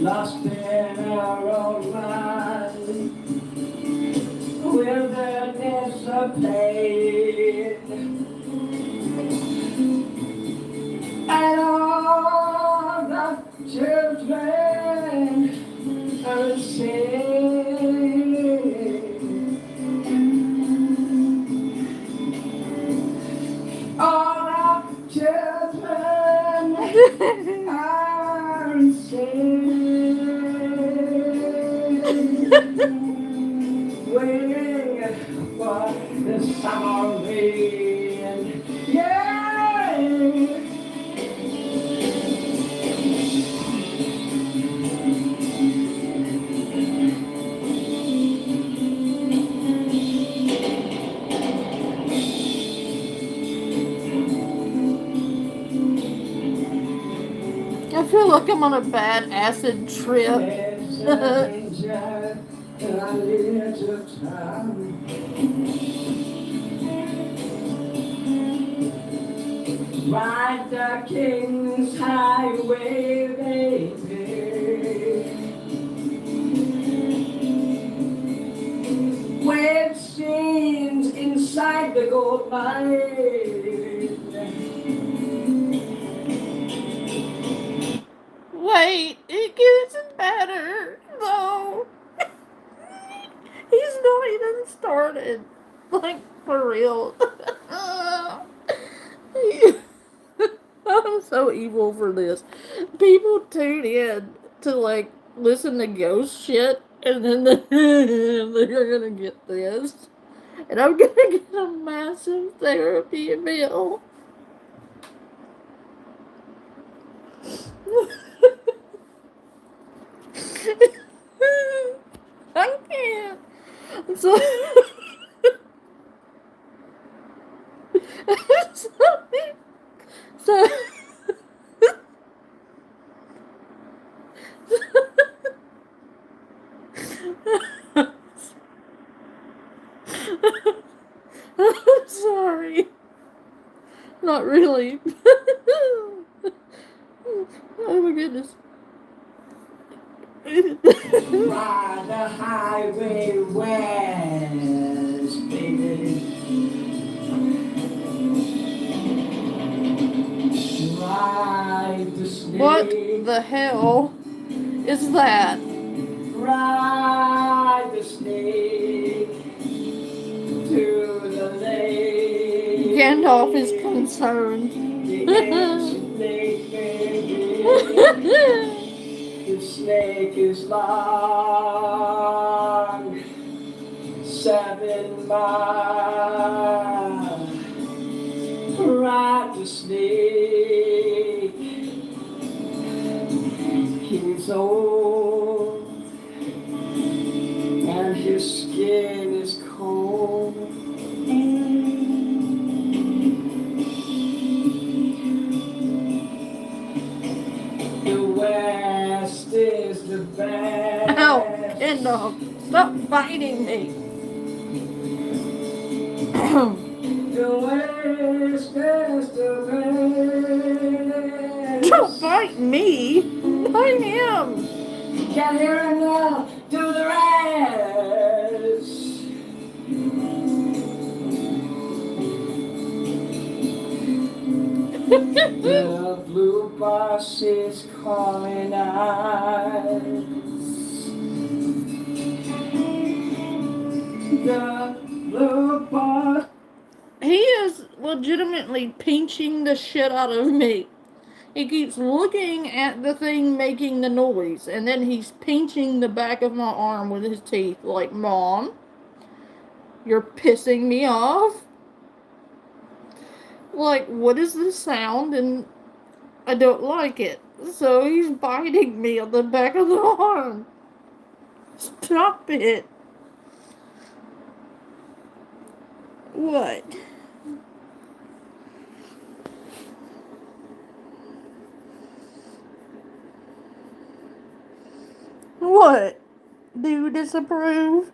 Lost in our own mind, wilderness of pain, and all the children are singing. All the children are singing. Waiting for the summer rain. Yeah. I feel like I'm on a bad acid trip. There's a danger in a little town. Ride the King's Highway, baby. Where it seems inside the gold mine. Wait, it gets better. No. He's not even started. Like, for real. I'm so evil for this. People tune in to, like, listen to ghost shit, and then they're gonna get this. And I'm gonna get a massive therapy bill. So I'm sorry. Not really. Oh my goodness. Ride the highway west, baby. Ride the snake. What the hell is that? Ride the snake to the lake. Gandalf is concerned. The ancient lake, baby. The snake is long, 7 miles. Ride the snake. He's old and his skin is cold. The West is the best. Ow! Gandalf, stop biting me. The West is the best. Don't bite me. Bite him. Can't hear him now. Do the rest. The blue bus is calling us. The blue bus. He is legitimately pinching the shit out of me. He keeps looking at the thing making the noise, and then he's pinching the back of my arm with his teeth, like, Mom, you're pissing me off. Like, what is this sound? And I don't like it. So he's biting me on the back of the arm. Stop it. What? What? Do you disapprove?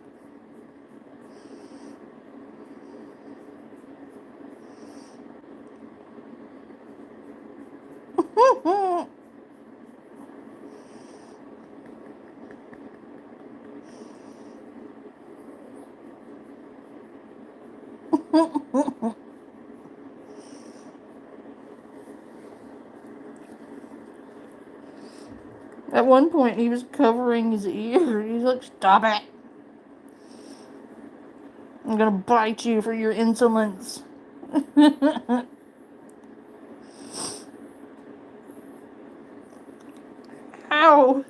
At one point, he was covering his ear. He's like, stop it. I'm gonna bite you for your insolence. Ow.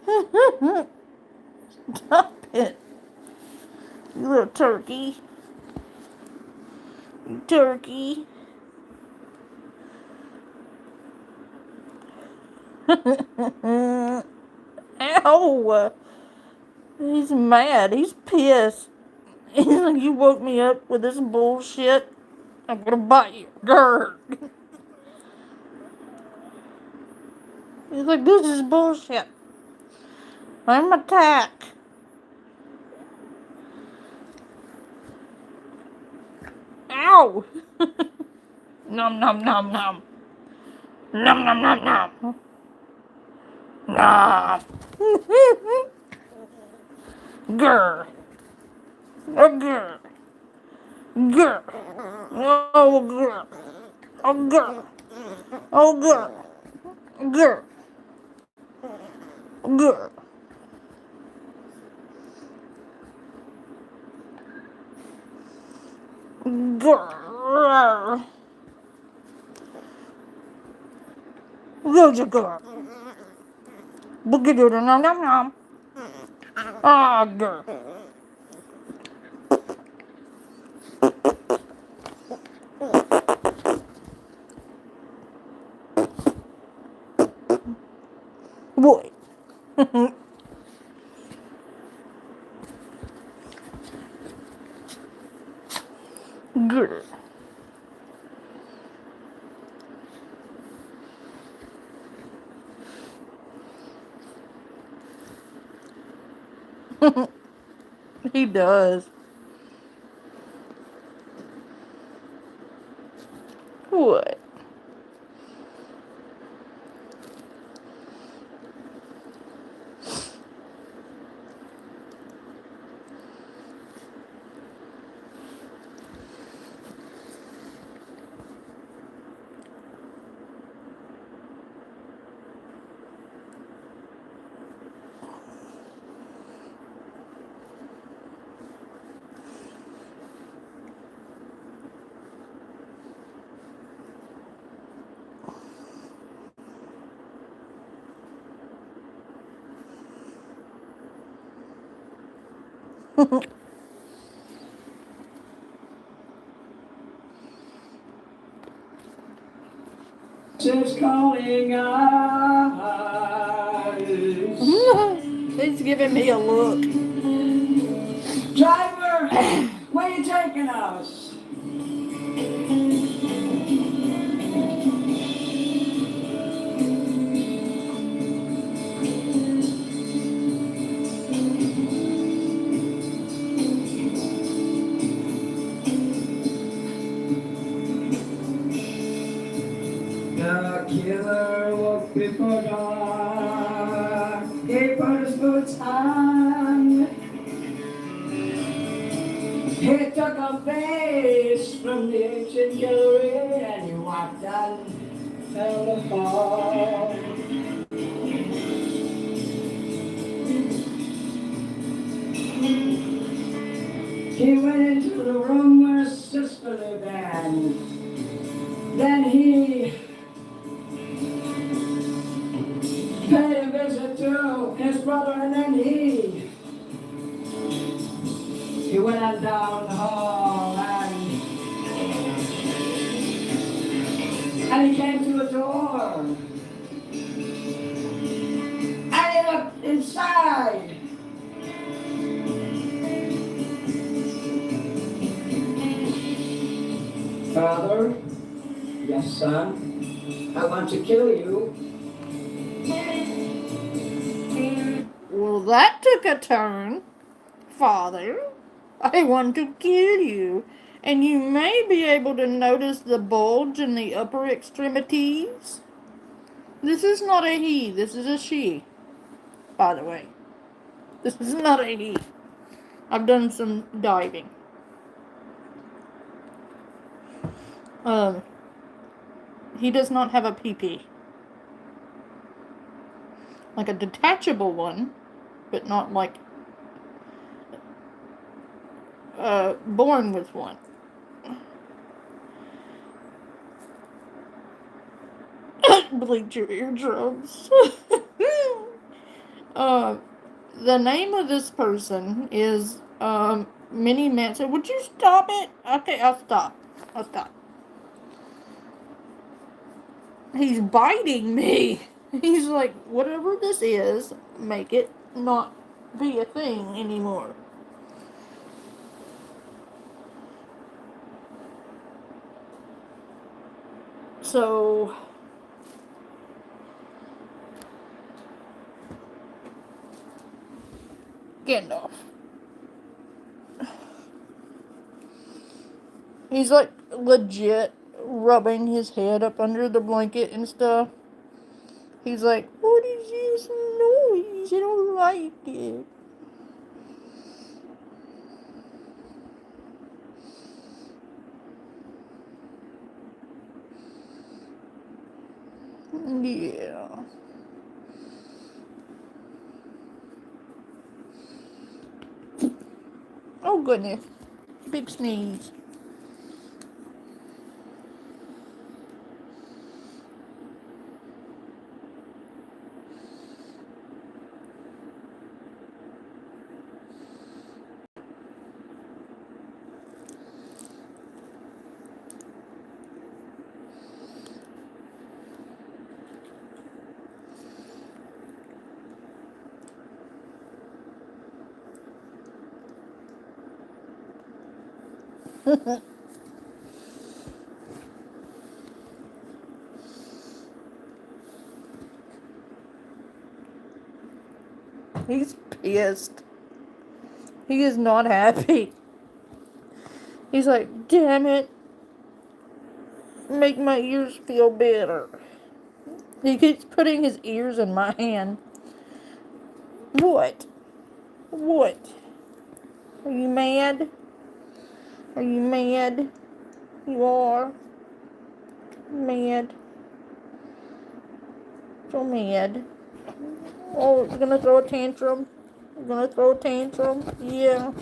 Stop it. You little turkey. You turkey. Ow! He's mad. He's pissed. He's like, you woke me up with this bullshit. I'm gonna bite you. Grr. He's like, this is bullshit. I'm attacked. Ow! Nom nom nom nom. Nom nom nom nom. Nom. Grr. Oh, grr. Grr. Oh, grr. Oh, grr. Oh, grr. Grr. Grr. Grr. Roger grr. Boogie doo nom nom nom. Ah, grr. Boy. Good. He does. What? Is calling eyes. He's giving me a look. Driver, where you taking us? The killer woke before dawn. He put his boots on. He took a vase from the ancient gallery and he walked down the hall. He went into the room where his sister lived and then he paid a visit to his brother and then he went on down the hall and he came to a door and he looked inside. Father, yes son, I want to kill you. Well, that took a turn, Father. I want to kill you. And you may be able to notice the bulge in the upper extremities. This is not a he, this is a she, by the way. This is not a he. I've done some diving. He does not have a pee-pee. Like a detachable one, but not like born with one. Bleach your eardrums. The name of this person is Minnie Manson. Would you stop it? Okay, I'll stop. He's biting me. He's like, whatever this is, make it not be a thing anymore. So Gandalf. He's like legit rubbing his head up under the blanket and stuff. He's like, what is this noise? I don't like it. Yeah. Oh goodness. Big sneeze. He's pissed. He is not happy. He's like, damn it. Make my ears feel better. He keeps putting his ears in my hand. What? What? Are you mad? Are you mad? You are? Mad. So mad. Oh, you're gonna throw a tantrum? You're gonna throw a tantrum? Yeah.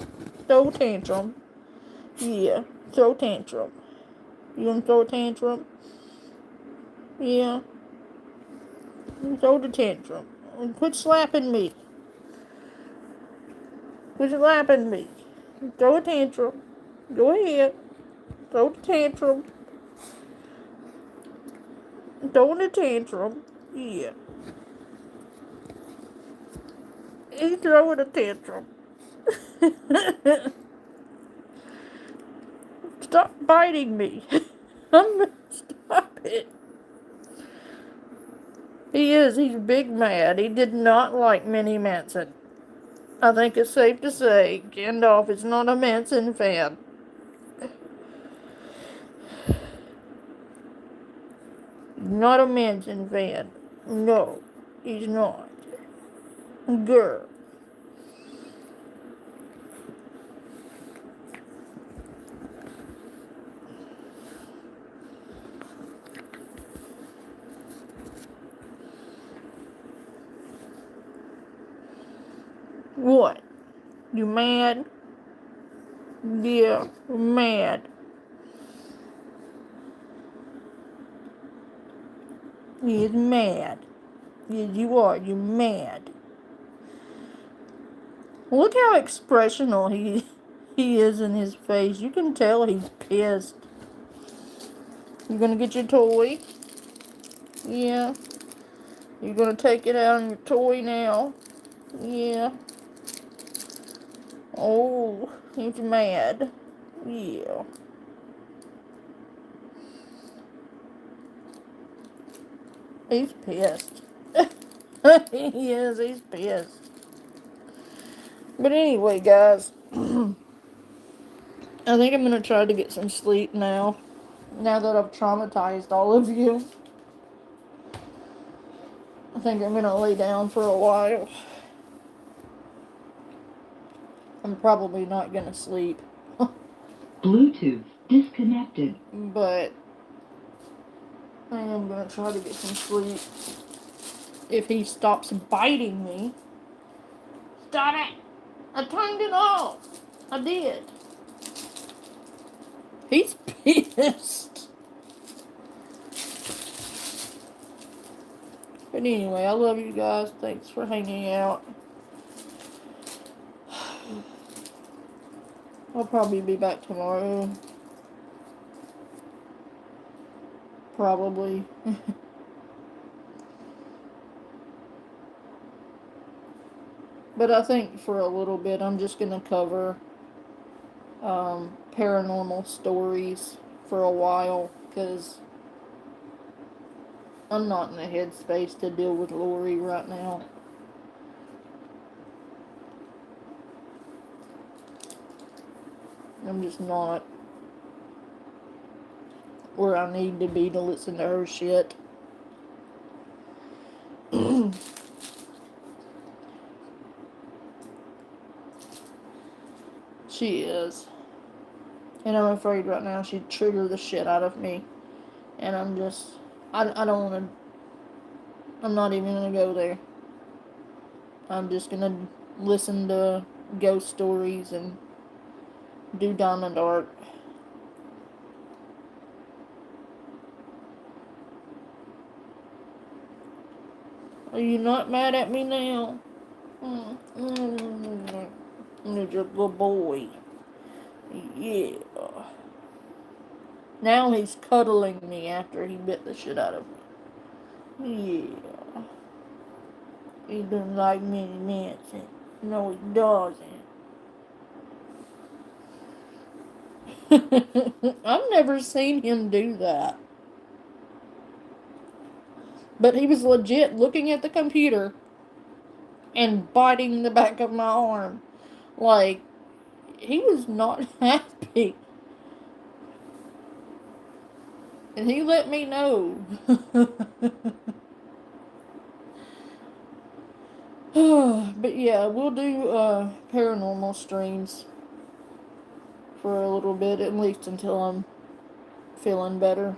Throw a tantrum. Yeah. Throw a tantrum. You gonna throw a tantrum? Yeah. Throw the tantrum. Quit slapping me. Quit slapping me. Throw a tantrum. Go ahead. Throw the tantrum. Throw the tantrum. Yeah. He's throwing a tantrum. Stop biting me. Stop it. He's big mad. He did not like Minnie Manson. I think it's safe to say Gandalf is not a Manson fan. Not a Manson fan. No, he's not. Girl. What? You mad? Yeah, mad. He is mad. Yes, you are. You're mad. Look how expressional he is in his face. You can tell he's pissed. You gonna get your toy? Yeah. You gonna take it out on your toy now? Yeah. Oh, he's mad. Yeah. He's pissed. He is, he's pissed. But anyway, guys, I think I'm gonna try to get some sleep now. Now that I've traumatized all of you. I think I'm gonna lay down for a while. I'm probably not gonna sleep. Bluetooth disconnected. But I am gonna try to get some sleep. If he stops biting me. Stop it! I turned it off. I did. He's pissed. But anyway, I love you guys. Thanks for hanging out. I'll probably be back tomorrow. Probably. But I think for a little bit I'm just gonna cover paranormal stories for a while, because I'm not in the headspace to deal with Lori right now. I'm just not where I need to be to listen to her shit. She is. And I'm afraid right now she'd trigger the shit out of me. And I'm just, I don't want to, I'm not even going to go there. I'm just going to listen to ghost stories and do Diamond Art. Are you not mad at me now? You're a good boy. Yeah. Now he's cuddling me after he bit the shit out of me. Yeah. He doesn't like Minnie Manson. No, he doesn't. I've never seen him do that. But he was legit looking at the computer and biting the back of my arm. Like, he was not happy. And he let me know. But yeah, we'll do paranormal streams for a little bit, at least until I'm feeling better.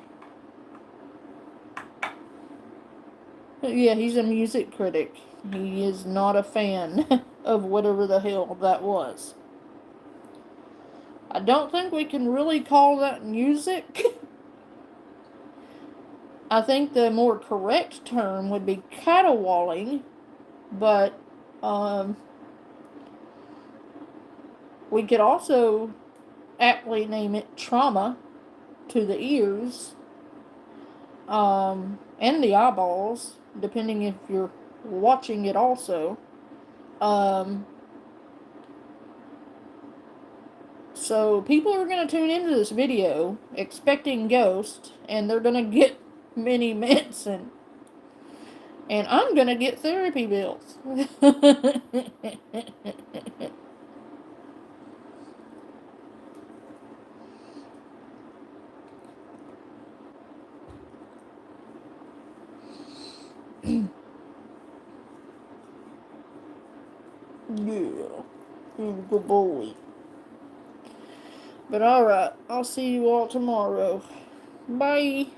But yeah, he's a music critic. He is not a fan of whatever the hell that was. I don't think we can really call that music. I think the more correct term would be caterwauling, but we could also aptly name it trauma to the ears and the eyeballs, depending if you're watching it also. So people are going to tune into this video expecting ghosts, and they're going to get mini medicine. And I'm going to get therapy bills. Yeah, he's a good boy. But alright, I'll see you all tomorrow. Bye.